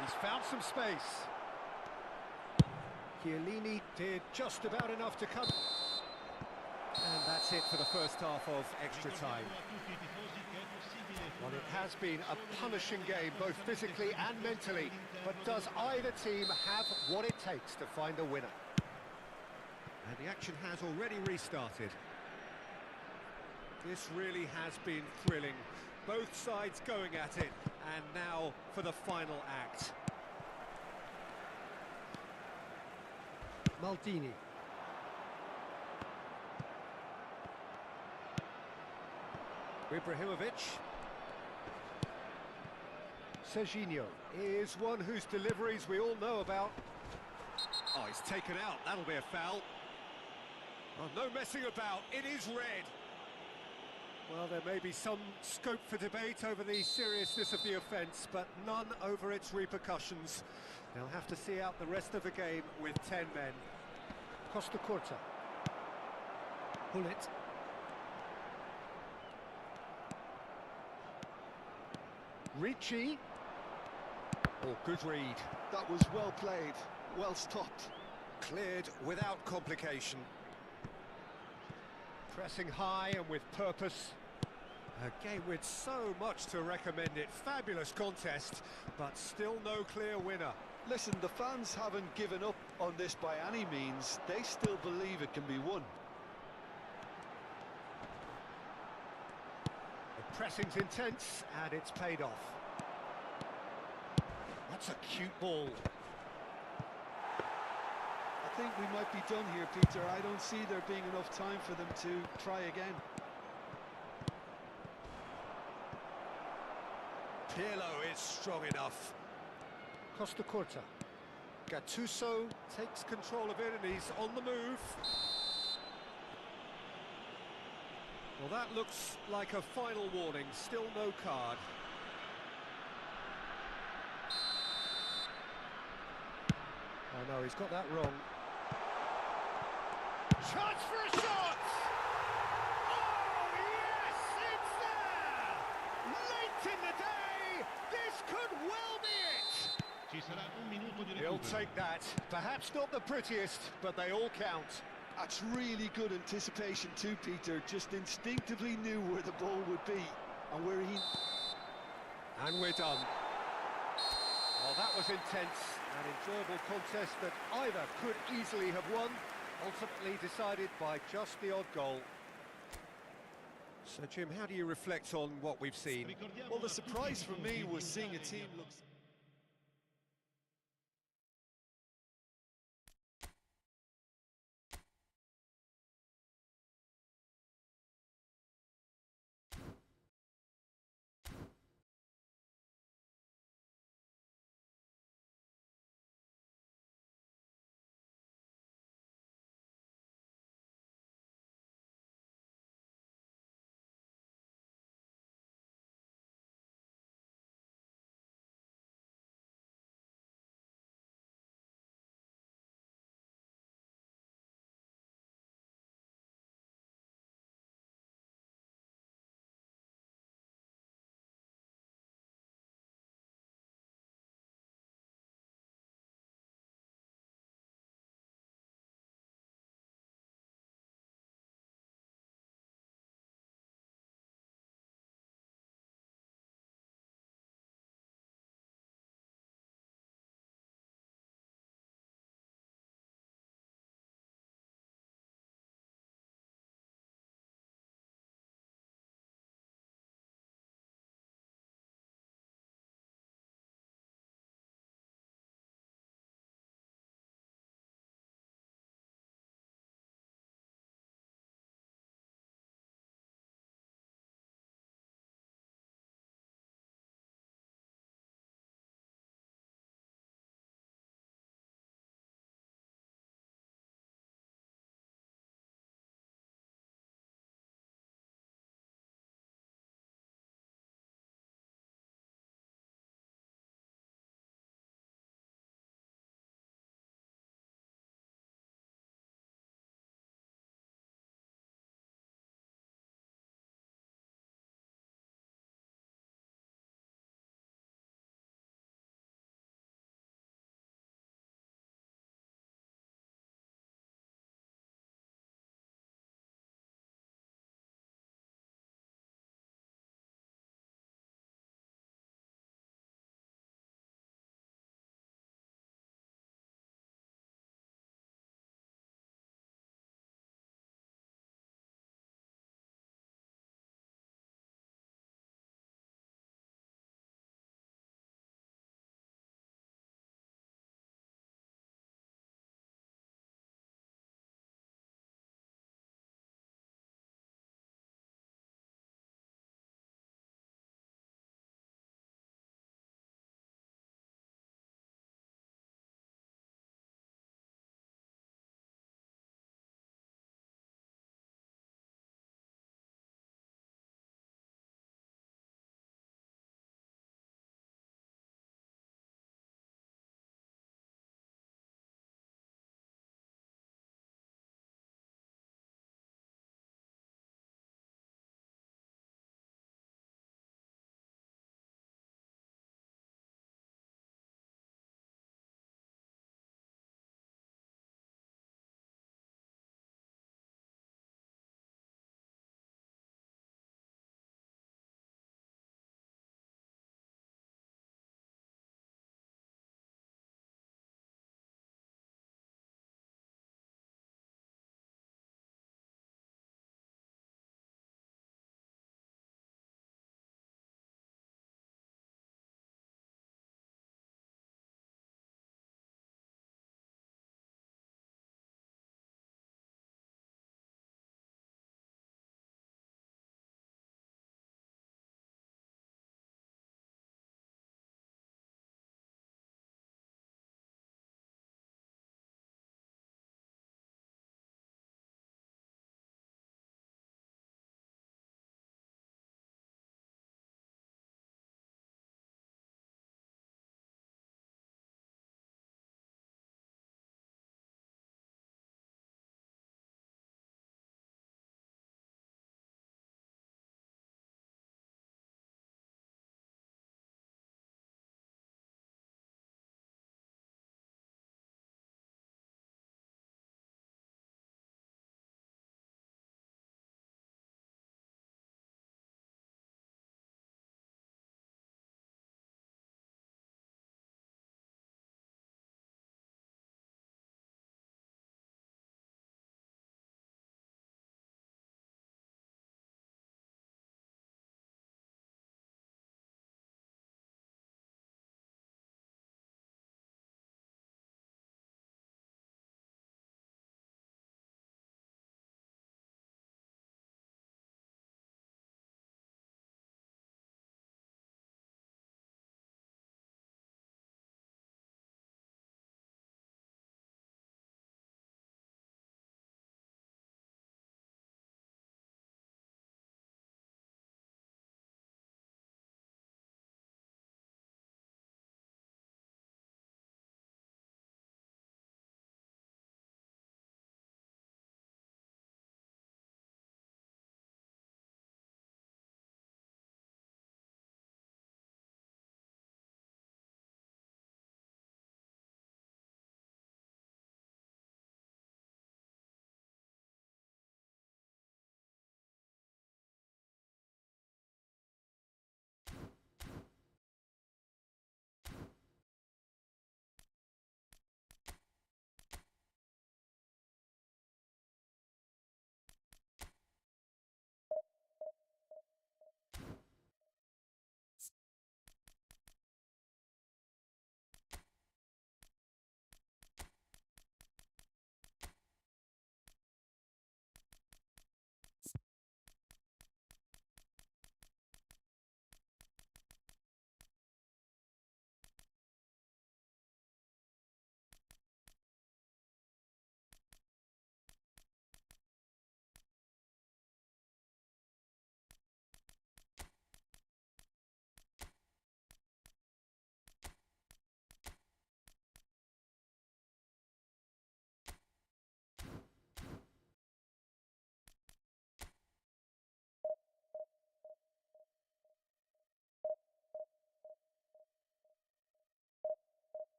He's found some space. Chiellini did just about enough to cut. And that's it for the first half of extra time. Well, it has been a punishing game, both physically and mentally. But does either team have what it takes to find a winner? And the action has already restarted. This really has been thrilling. Both sides going at it. And now for the final act. Maldini. Ibrahimovic. Serginho is one whose deliveries we all know about. Oh, he's taken out. That'll be a foul. Oh, no messing about. It is red. Well, there may be some scope for debate over the seriousness of the offence, but none over its repercussions. They'll have to see out the rest of the game with 10 men. Costa Curta. Gullit. Ricci. Oh, good read. That was well played, well stopped. Cleared without complication. Pressing high and with purpose. A game with so much to recommend it. Fabulous contest, but still no clear winner. Listen, the fans haven't given up on this by any means. They still believe it can be won. The pressing's intense, and it's paid off. That's a cute ball. I think we might be done here, Peter. I don't see there being enough time for them to try again. Pirlo is strong enough. Costa Curta. Gattuso takes control of it and he's on the move. Well, that looks like a final warning. Still no card. Oh no, he's got that wrong. Chance for a shot! Oh yes, it's there! Late in the day, this could well be it! Ci sarà un minuto di He'll recupero. take that. Perhaps not the prettiest, but they all count. That's really good anticipation too, Peter. Just instinctively knew where the ball would be and where he... And we're done. Well, that was intense, an enjoyable contest that either could easily have won, ultimately decided by just the odd goal. So, Jim, how do you reflect on what we've seen? Well, the surprise for me was seeing a team look...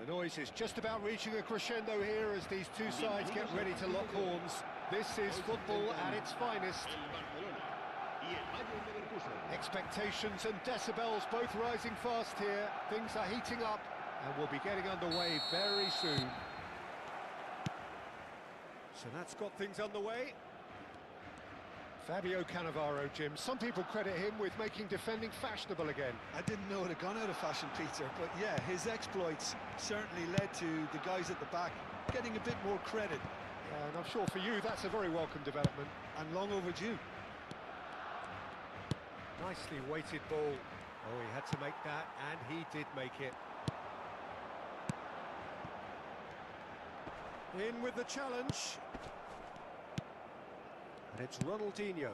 The noise is just about reaching a crescendo here as these two sides get ready to lock horns. This is football at its finest. Expectations and decibels both rising fast here. Things are heating up and we'll be getting underway very soon. So that's got things underway. Fabio Cannavaro, Jim. Some people credit him with making defending fashionable again. I didn't know it had gone out of fashion, Peter, but yeah, his exploits certainly led to the guys at the back getting a bit more credit. And I'm sure for you that's a very welcome development. And long overdue. Nicely weighted ball. Oh, he had to make that, and he did make it. In with the challenge. And it's Ronaldinho.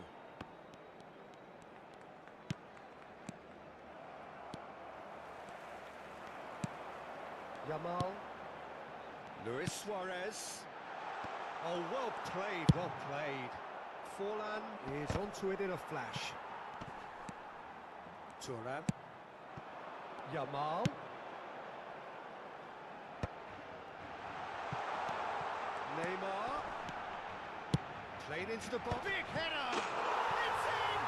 Yamal. Luis Suarez. Oh, well played, well played. Forlan is onto it in a flash. Thuram. Yamal. Neymar. Played into the box. Big header! It's in!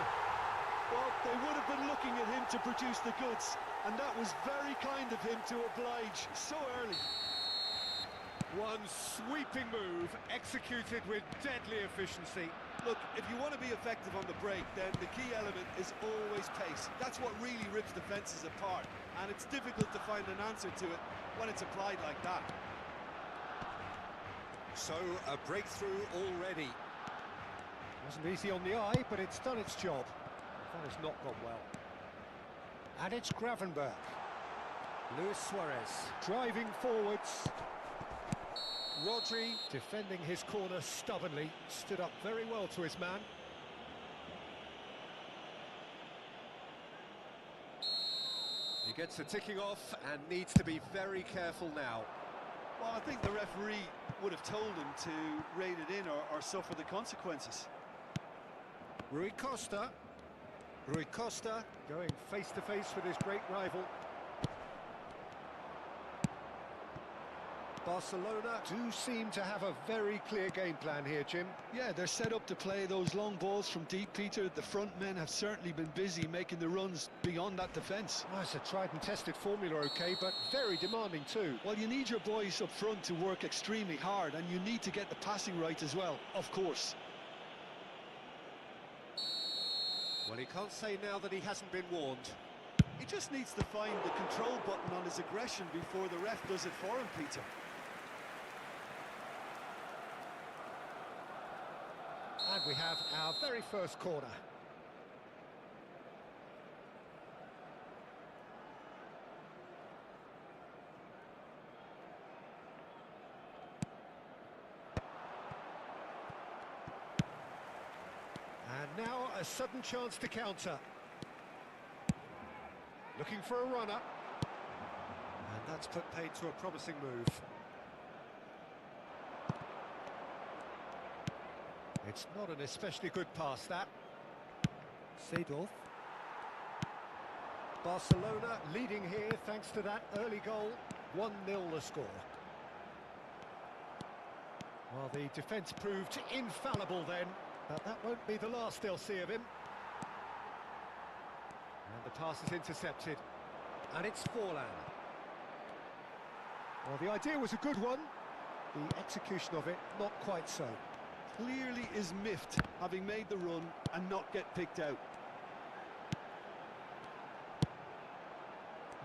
Well, they would have been looking at him to produce the goods, and that was very kind of him to oblige so early. One sweeping move, executed with deadly efficiency. Look, if you want to be effective on the break, then the key element is always pace. That's what really rips defences apart, and it's difficult to find an answer to it when it's applied like that. So, a breakthrough already. Wasn't easy on the eye, but it's done its job. That has not gone well. And it's Gravenberch. Luis Suarez driving forwards. Rodri defending his corner stubbornly, stood up very well to his man. He gets the ticking off and needs to be very careful now. Well, I think the referee would have told him to rein it in or suffer the consequences. Rui Costa. Rui Costa going face to face with his great rival. Barcelona do seem to have a very clear game plan here, Jim. Yeah, they're set up to play those long balls from deep, Peter. The front men have certainly been busy making the runs beyond that defence. Well, it's a tried and tested formula, okay, but very demanding too. Well, you need your boys up front to work extremely hard, and you need to get the passing right as well, of course. Well, he can't say now that he hasn't been warned. He just needs to find the control button on his aggression before the ref does it for him, Peter. And we have our very first corner. And now a sudden chance to counter. Looking for a runner. And that's put paid to a promising move. It's not an especially good pass, that. Seedorf. Barcelona leading here thanks to that early goal. 1-0 the score. Well, the defence proved infallible then, but that won't be the last they'll see of him. And the pass is intercepted. And it's Forlan. Well, the idea was a good one. The execution of it, not quite so. Clearly is miffed, having made the run and not get picked out.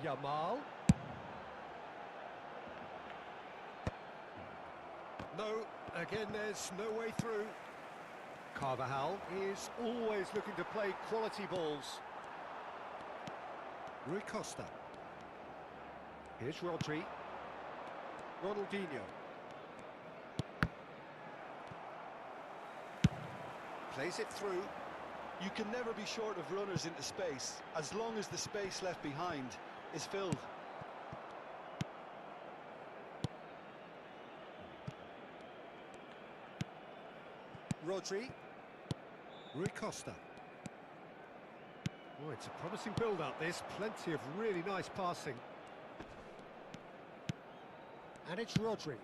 Yamal. No, again there's no way through. Carvajal is always looking to play quality balls. Rui Costa. Here's Rodri. Ronaldinho. Plays it through. You can never be short of runners into space, as long as the space left behind is filled. Rodri. Rui Costa. Oh, it's a promising build-up, this. Plenty of really nice passing. And it's Rodri.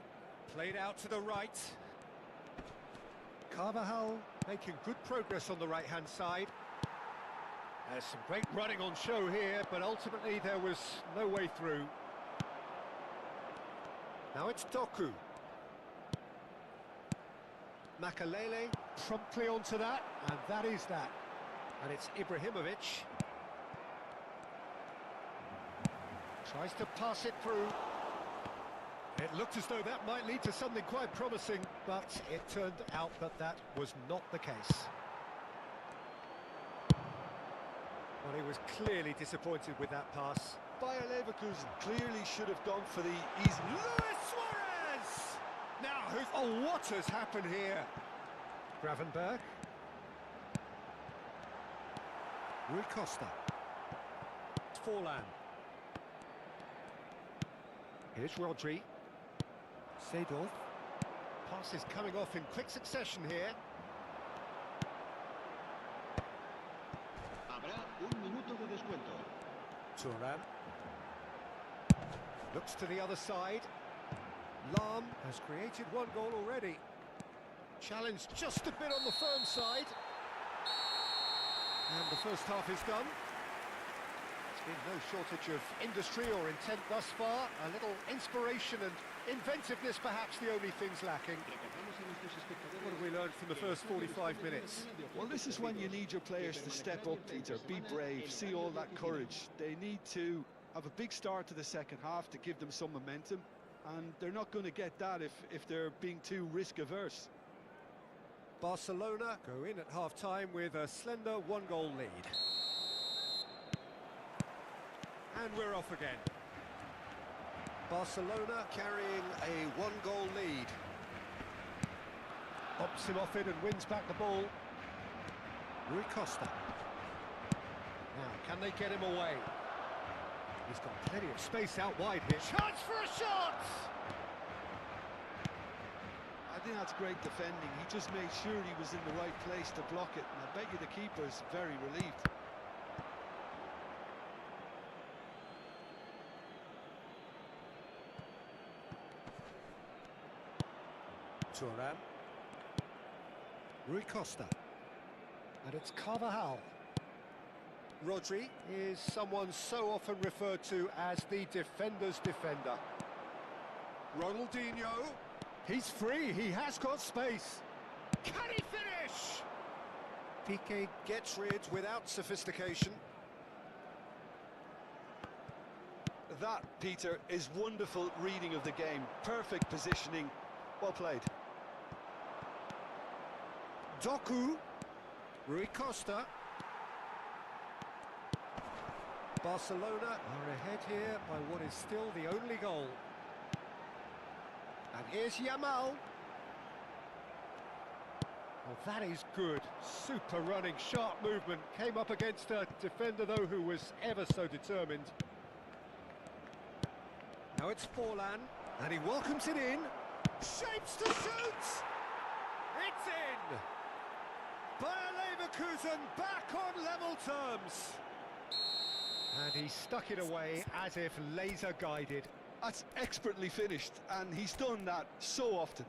Played out to the right. Carvajal making good progress on the right-hand side. There's some great running on show here, but ultimately there was no way through. Now it's Doku. Makalele promptly onto that, and that is that. And it's Ibrahimovic. Tries to pass it through. It looked as though that might lead to something quite promising, but it turned out that that was not the case. Well, he was clearly disappointed with that pass. Bayer Leverkusen clearly should have gone for the easy... Luis Suarez! Now, oh, what has happened here? Gravenberg. Rui Costa. Forlan. Here's Rodri. Seedorf. Pass is coming off in quick succession here. Habrá un minuto de descuento. Thuram. Looks to the other side. Lahm has created one goal already. Challenge just a bit on the firm side. And the first half is done. There's been no shortage of industry or intent thus far. A little inspiration and inventiveness, perhaps the only things lacking. What have we learned from the first 45 minutes? Well, this is when you need your players to step up, Peter. Be brave, see all that courage. They need to have a big start to the second half to give them some momentum. And they're not going to get that if they're being too risk-averse. Barcelona go in at half-time with a slender one-goal lead. And we're off again. Barcelona carrying a one-goal lead. Hops him off it and wins back the ball. Rui Costa. Now, can they get him away? He's got plenty of space out wide here. Chance for a shot! I think that's great defending. He just made sure he was in the right place to block it, and I bet you the keeper's very relieved. Thuram. Rui Costa. And it's Carvajal. Rodri is someone so often referred to as the defender's defender. Ronaldinho. He's free, he has got space. Can he finish? Piqué gets rid without sophistication. That, Peter, is wonderful reading of the game. Perfect positioning. Well played. Doku. Rui Costa. Barcelona are ahead here by what is still the only goal. And here's Yamal. Well, that is good. Super running, sharp movement. Came up against a defender, though, who was ever so determined. Now it's Forlan, and he welcomes it in. Shapes to shoot! It's in! Bayer Leverkusen back on level terms. And he stuck it away as if laser guided. That's expertly finished, and he's done that so often.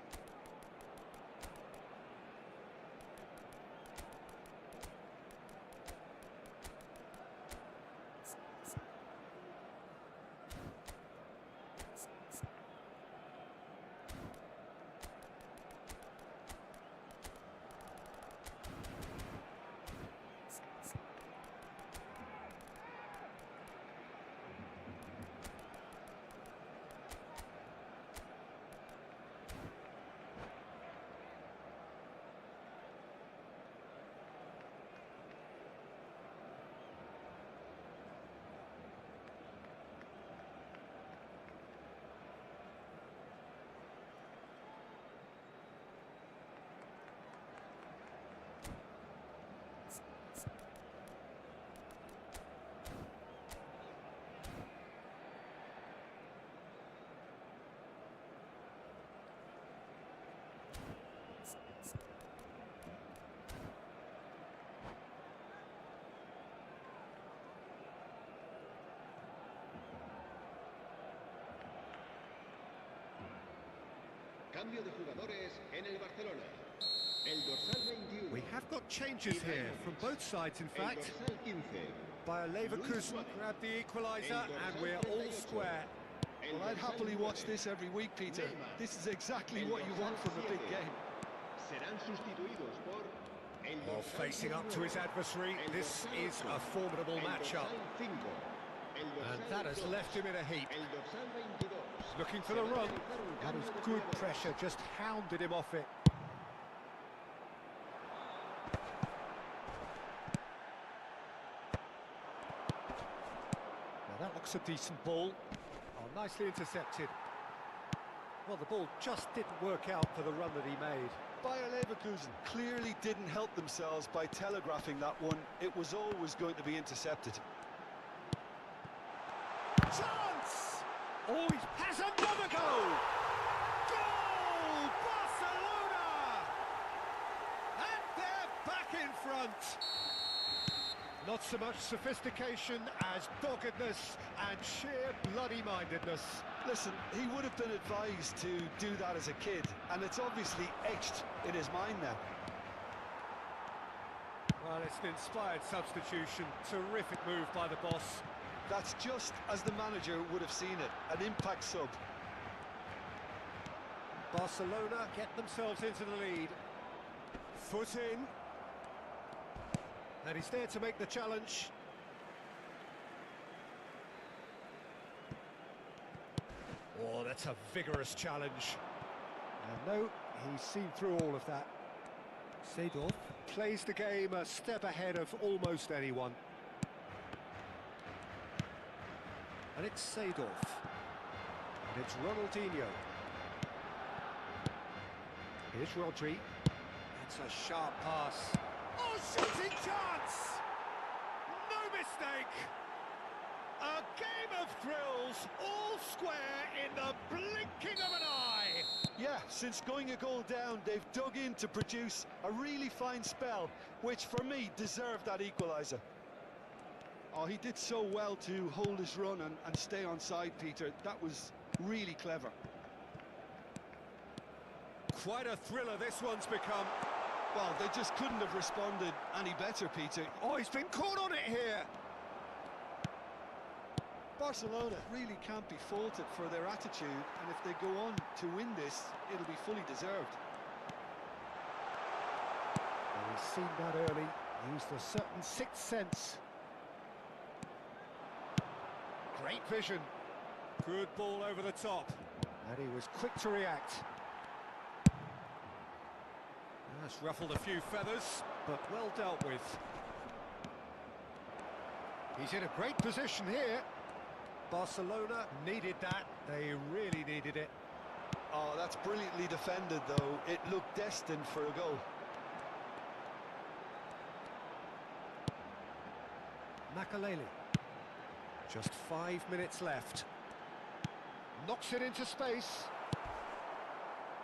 Cambio de jugadores en el Barcelona. El dorsal 21. We have got changes here from both sides, in El fact. dorsal 15. Bayer Leverkusen grabbed the equaliser, and we're all square. El Well, I'd dorsal happily 9. watch this every week, Peter. Neymar. This is exactly El what you want dorsal from a big 7. game. Serán sustituidos por el Well, dorsal facing up to his 19. adversary, El this dorsal is 8. a formidable El matchup. dorsal 5. El And dorsal that has 2. left him in a heap. El dorsal 22. Looking for Se the va a run. realizar un That cambio is de good jugadores. pressure, just hounded him off it. Now that looks a decent ball. Oh, nicely intercepted. Well, the ball just didn't work out for the run that he made. Bayer Leverkusen clearly didn't help themselves by telegraphing that one. It was always going to be intercepted. Chance! Oh, he has another goal! Goal! Barcelona! And they're back in front. Not so much sophistication as doggedness and sheer bloody-mindedness. Listen, he would have been advised to do that as a kid, and it's obviously etched in his mind now. Well, it's an inspired substitution. Terrific move by the boss. That's just as the manager would have seen it, an impact sub. Barcelona get themselves into the lead. Foot in. And he's there to make the challenge. Oh, that's a vigorous challenge. And no, he's seen through all of that. Seedorf plays the game a step ahead of almost anyone. And it's Seedorf. And it's Ronaldinho. Here's Rodri. It's a sharp pass. Oh, shooting chance! No mistake! A game of thrills, all square in the blinking of an eye! Yeah, since going a goal down, they've dug in to produce a really fine spell, which for me deserved that equaliser. Oh, he did so well to hold his run and stay on side, Peter. That was really clever. Quite a thriller this one's become. Well, they just couldn't have responded any better, Peter. Oh, he's been caught on it here! Barcelona really can't be faulted for their attitude, and if they go on to win this, it'll be fully deserved. Well, he's seen that early, used a certain sixth sense. Great vision. Good ball over the top. And he was quick to react. That's ruffled a few feathers, but well dealt with. He's in a great position here. Barcelona needed that. They really needed it. Oh, that's brilliantly defended, though. It looked destined for a goal. Makaleli. Just 5 minutes left. Knocks it into space.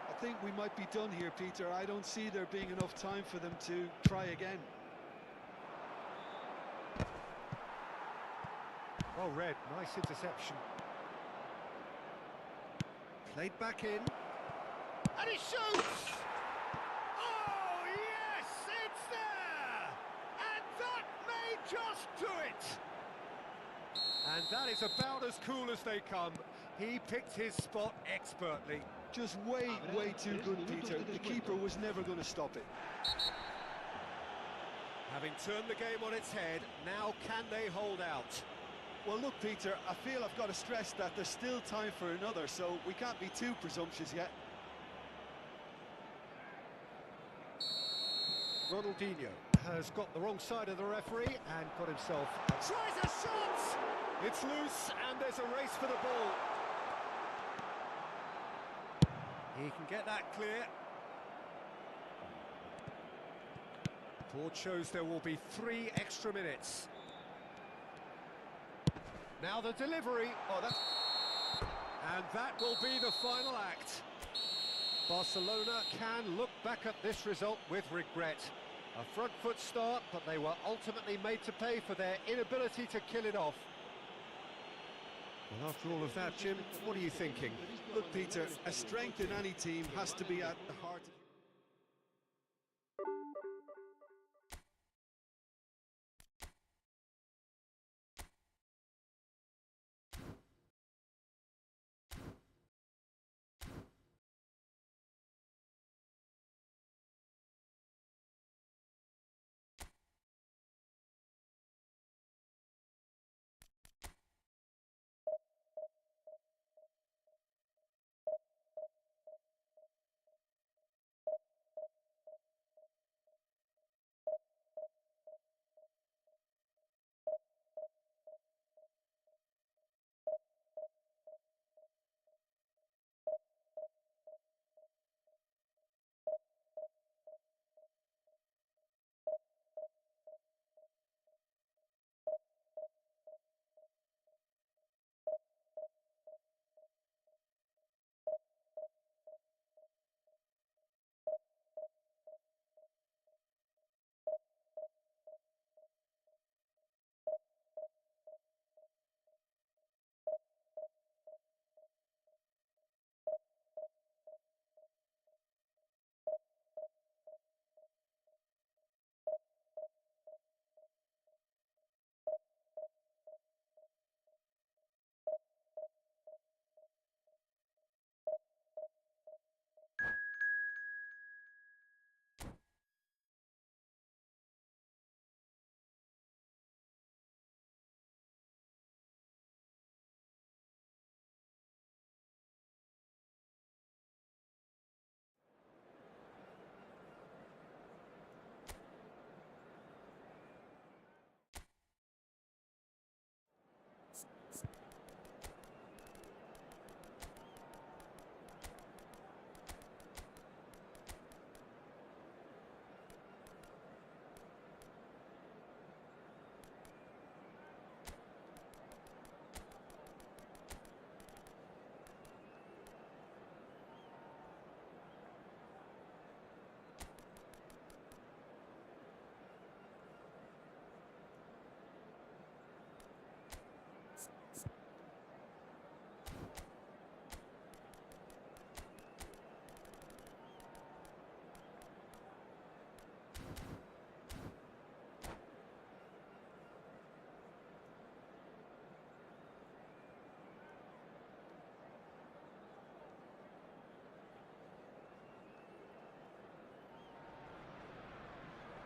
I think we might be done here, Peter. I don't see there being enough time for them to try again. Well read, nice interception. Played back in. And he shoots! Oh, yes, it's there! And that may just do it! And that is about as cool as they come. He picked his spot expertly. Just way too good, Peter. The keeper was never going to stop it. Having turned the game on its head, now can they hold out? Well, look, Peter, I feel I've got to stress that there's still time for another, so we can't be too presumptuous yet. Ronaldinho has got the wrong side of the referee and got himself... Tries a shot! It's loose and there's a race for the ball. He can get that clear. Board shows there will be 3 extra minutes. Now the delivery. Oh, that's... And that will be the final act. Barcelona can look back at this result with regret. A front foot start, but they were ultimately made to pay for their inability to kill it off. Well, after all of that, Jim, what are you thinking? Look, Peter, a strength in any team has to be at the heart.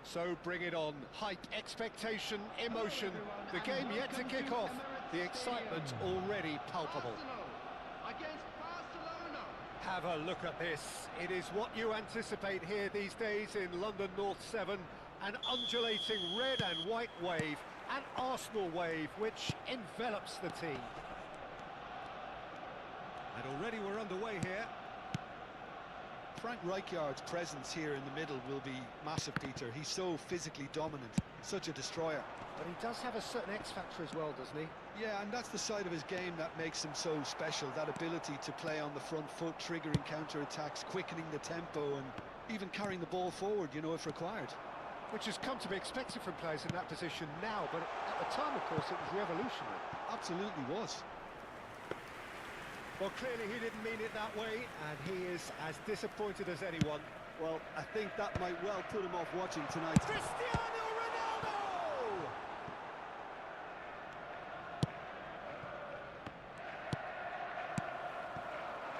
So bring it on. Hype, expectation, emotion. The game yet to kick off. The excitement already palpable. Against Barcelona. Have a look at this. It is what you anticipate here these days in London North 7. An undulating red and white wave, an Arsenal wave which envelops the team. And already we're underway here. Frank Rijkaard's presence here in the middle will be massive, Peter. He's so physically dominant, such a destroyer. But he does have a certain X factor as well, doesn't he? Yeah, and that's the side of his game that makes him so special, that ability to play on the front foot, triggering counter-attacks, quickening the tempo, and even carrying the ball forward, you know, if required. Which has come to be expected from players in that position now, but at the time, of course, it was revolutionary. Absolutely was. Well, clearly he didn't mean it that way, and he is as disappointed as anyone. Well, I think that might well put him off watching tonight. Cristiano Ronaldo!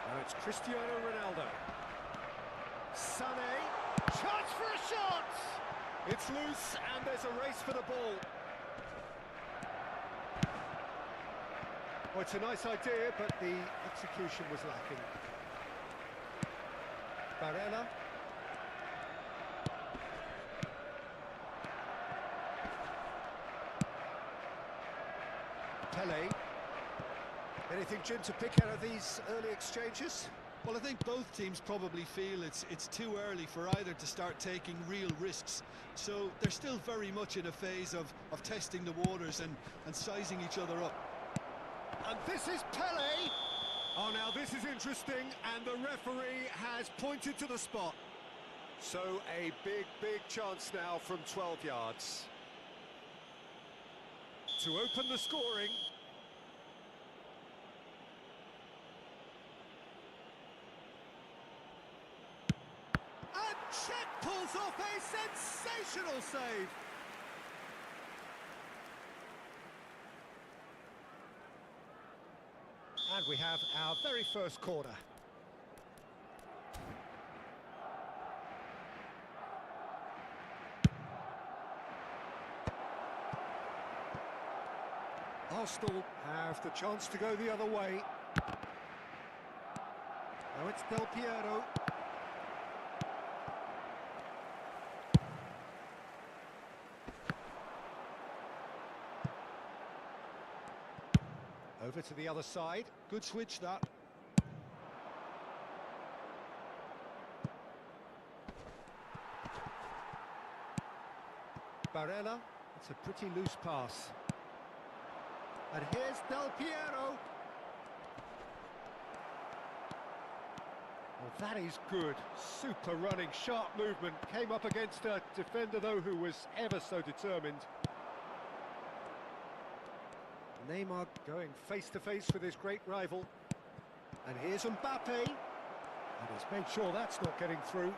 Now it's Cristiano Ronaldo. Sané, chance for a shot! It's loose, and there's a race for the ball. Well, it's a nice idea, but the execution was lacking. Barella. Pele. Anything, Jim, to pick out of these early exchanges? Well, I think both teams probably feel it's too early for either to start taking real risks. So they're still very much in a phase of testing the waters and sizing each other up. And this is Pele. Oh, now this is interesting, and the referee has pointed to the spot. So a big chance now from 12 yards. To open the scoring. Cech pulls off a sensational save. And we have our very first corner. Arsenal have the chance to go the other way. Now it's Del Piero. Over to the other side. Good switch, that. Barella, it's a pretty loose pass. And here's Del Piero. Well, that is good. Super running, sharp movement. Came up against a defender, though, who was ever so determined. Neymar going face-to-face with his great rival. And here's Mbappe. And he's made sure that's not getting through.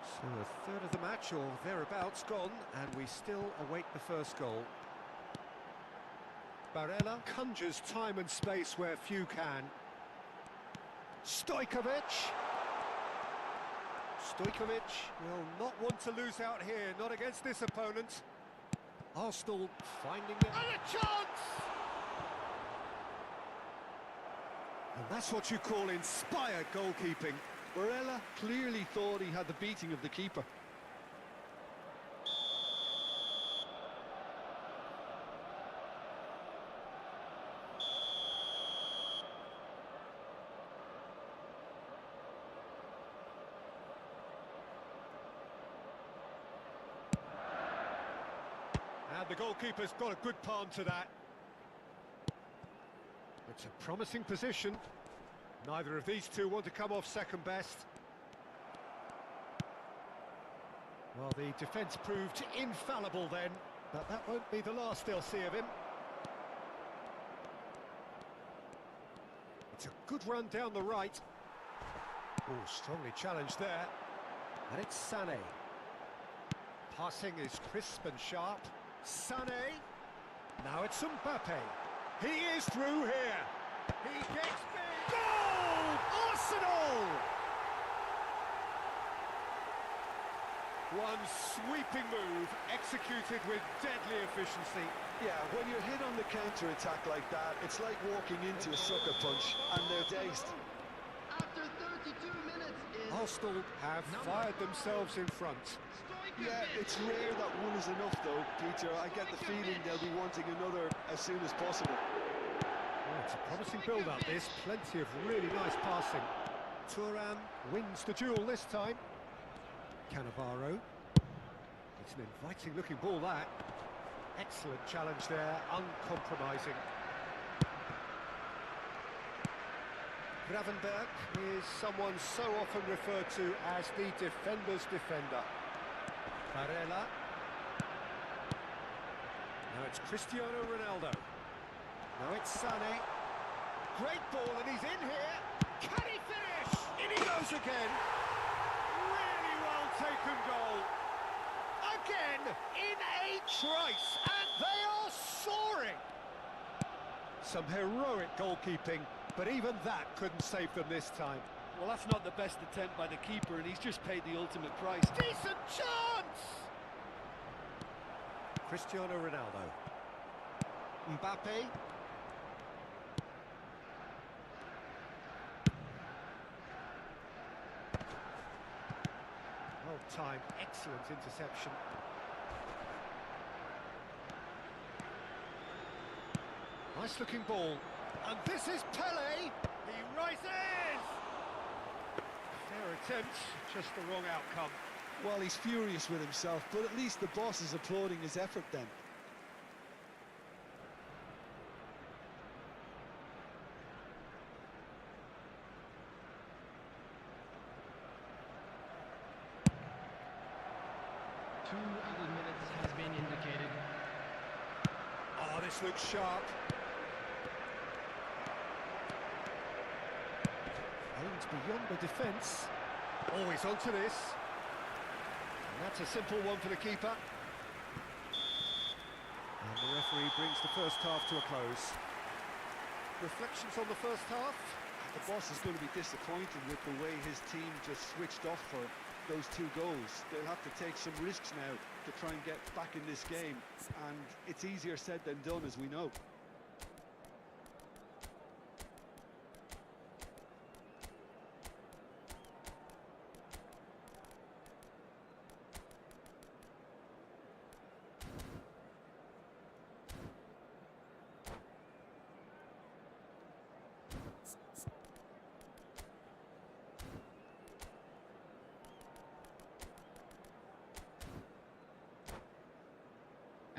So a third of the match, or thereabouts, gone, and we still await the first goal. Barella conjures time and space where few can. Stojkovic. Stojkovic will not want to lose out here, not against this opponent. Arsenal finding it. And a chance! And that's what you call inspired goalkeeping. Barella clearly thought he had the beating of the keeper. And the goalkeeper's got a good palm to that. It's a promising position. Neither of these two want to come off second best. Well, the defence proved infallible then, but that won't be the last they'll see of him. It's a good run down the right. Oh, strongly challenged there. And it's Sané. Passing is crisp and sharp. Sané. Now it's Mbappe. He is through here. He gets big. Goal! Arsenal! One sweeping move, executed with deadly efficiency. Yeah, when you're hit on the counter-attack like that, it's like walking into a sucker punch, and they're dazed. After 32 minutes is Arsenal have fired themselves in front. Yeah, it's rare that one is enough though, Peter. I get the feeling they'll be wanting another as soon as possible. Oh, it's a promising build-up, this. Plenty of really nice passing. Thuram wins the duel this time. Cannavaro. It's an inviting-looking ball, that. Excellent challenge there, uncompromising. Gravenberg is someone so often referred to as the defender's defender. Barella. Now it's Cristiano Ronaldo. Now it's Sané. Great ball, and he's in here. Can he finish? In he goes again. Really well taken goal. Again, in a trice, and they are soaring. Some heroic goalkeeping, but even that couldn't save them this time. Well, that's not the best attempt by the keeper, and he's just paid the ultimate price. Decent chance! Cristiano Ronaldo. Mbappe. Well timed, excellent interception. Nice looking ball. And this is Pele. He rises! Fair attempt, just the wrong outcome. Well, he's furious with himself, but at least the boss is applauding his effort then. Two added minutes has been indicated. Oh, this looks sharp. Aimed beyond the defence. Always onto this. That's a simple one for the keeper. And the referee brings the first half to a close. Reflections on the first half? The boss is going to be disappointed with the way his team just switched off for those 2 goals. They'll have to take some risks now to try and get back in this game, and it's easier said than done, as we know.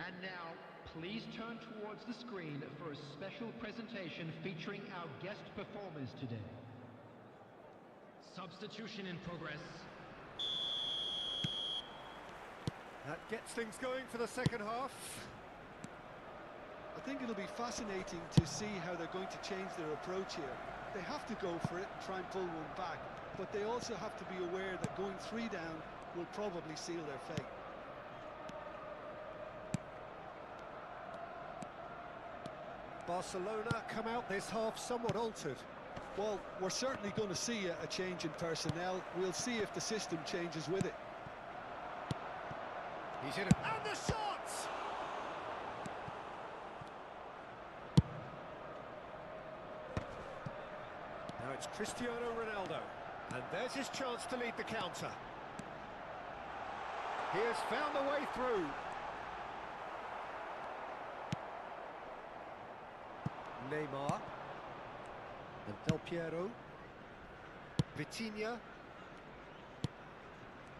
And now, please turn towards the screen for a special presentation featuring our guest performers today. Substitution in progress. That gets things going for the second half. I think it'll be fascinating to see how they're going to change their approach here. They have to go for it and try and pull one back, but they also have to be aware that going 3 down will probably seal their fate. Barcelona come out this half somewhat altered. Well, we're certainly going to see a change in personnel. We'll see if the system changes with it. He's in it. And the shot! Now it's Cristiano Ronaldo. And there's his chance to lead the counter. He has found a way through. Neymar. And Del Piero. Vitinha.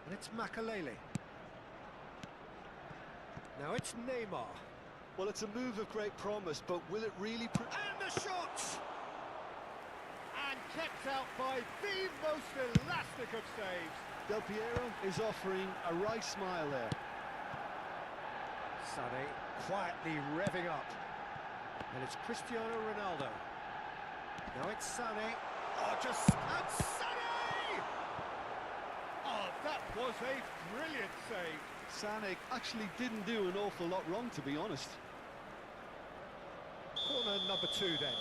And it's Makalele. Now it's Neymar. Well, it's a move of great promise, but will it really... And the shot! And kept out by the most elastic of saves. Del Piero is offering a right smile there. Sané quietly revving up. And it's Cristiano Ronaldo. Now it's Sané. Oh, just... And Sané! Oh, that was a brilliant save. Sané actually didn't do an awful lot wrong, to be honest. Corner number 2 then.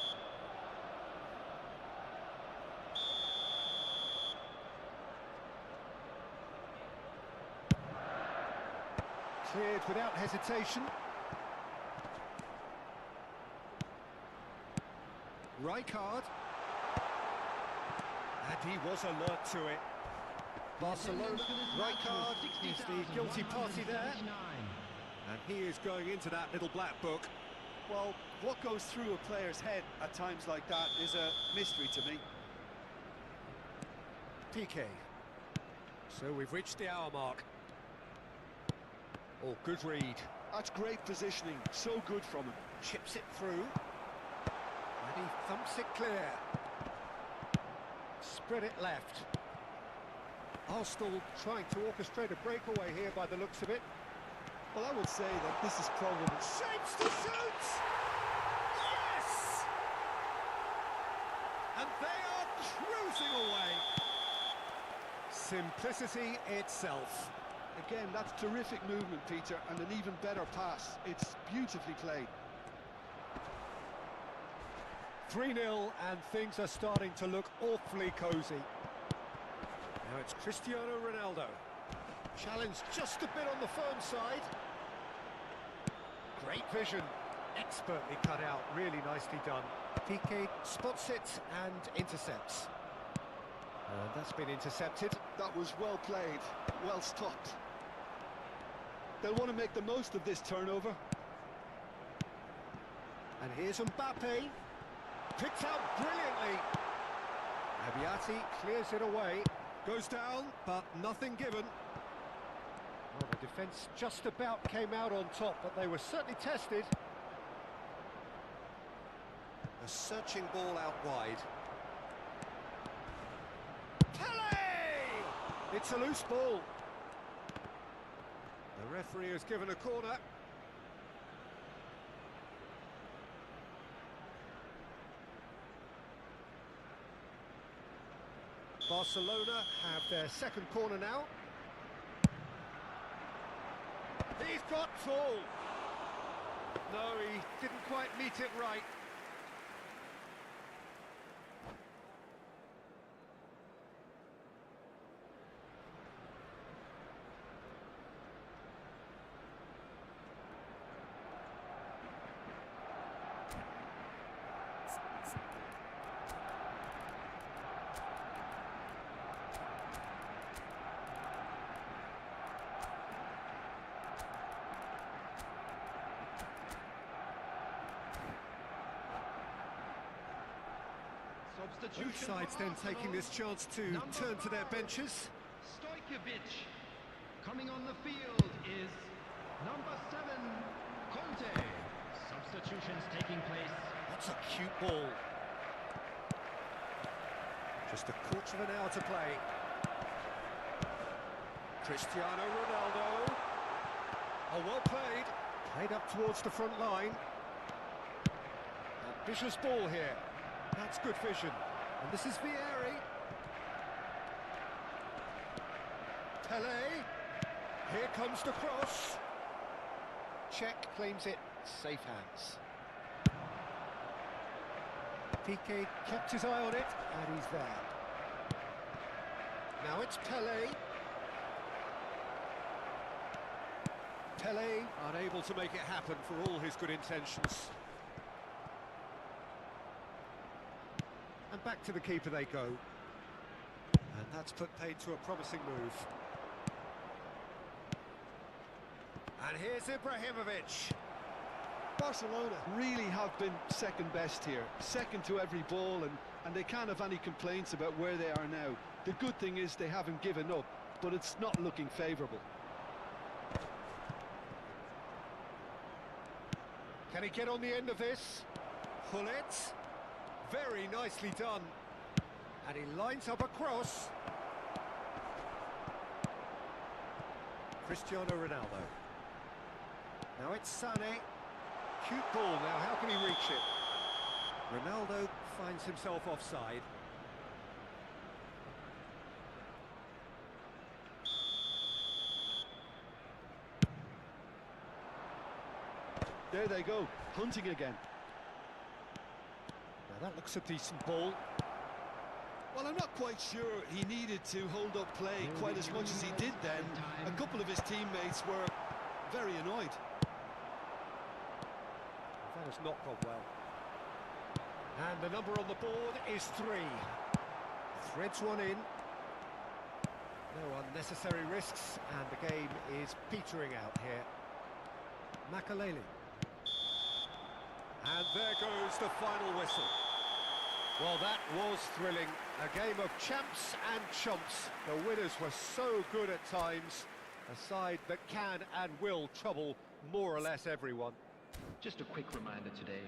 Cleared without hesitation. Rijkaard. And he was alert to it. Barcelona, Rijkaard is the guilty party there. And he is going into that little black book. Well, what goes through a player's head at times like that is a mystery to me. Piqué. So we've reached the hour mark. Oh, good read. That's great positioning, so good from him. Chips it through. And he thumps it clear. Spread it left. Arsenal trying to orchestrate a breakaway here by the looks of it. Well, I would say that this is probably... Shapes to shoot! Yes! And they are cruising away. Simplicity itself. Again, that's terrific movement, Peter, and an even better pass. It's beautifully played. 3-0, and things are starting to look awfully cosy. Now it's Cristiano Ronaldo. Challenged just a bit on the firm side. Great vision. Expertly cut out. Really nicely done. Piqué spots it and intercepts. And that's been intercepted. That was well played, well stopped. They'll want to make the most of this turnover. And here's Mbappe. Picked out brilliantly. Abiati clears it away. Goes down, but nothing given. Well, the defence just about came out on top, but they were certainly tested. A searching ball out wide. Pele! It's a loose ball. The referee has given a corner. Barcelona have their second corner now. He's got full. No, he didn't quite meet it right. Both sides then taking this chance to turn to their benches. Stojkovic. Coming on the field is number 7, Conte. Substitutions taking place. That's a cute ball. Just a quarter of an hour to play. Cristiano Ronaldo. Oh, well played. Played up towards the front line. Ambitious ball here. That's good vision. And this is Vieri. Pele. Here comes the cross. Czech claims it. Safe hands. Piqué kept his eye on it, and he's there. Now it's Pele. Pele unable to make it happen for all his good intentions. And back to the keeper they go. And that's put paid to a promising move. And here's Ibrahimovic. Barcelona really have been second best here, second to every ball, and they can't have any complaints about where they are now. The good thing is they haven't given up, but it's not looking favourable. Can he get on the end of this? Pull it. Very nicely done. And he lines up a cross. Cristiano Ronaldo. Now it's Sané. Cute ball now, how can he reach it? Ronaldo finds himself offside. There they go, hunting again. Now that looks a decent ball. Well, I'm not quite sure he needed to hold up play quite as much as he did then. A couple of his teammates were very annoyed. That has not gone well. And the number on the board is 3. Threads one in. No unnecessary risks, and the game is petering out here. Makaleli. And there goes the final whistle. Well, that was thrilling. A game of champs and chumps. The winners were so good at times. A side that can and will trouble more or less everyone. Just a quick reminder today,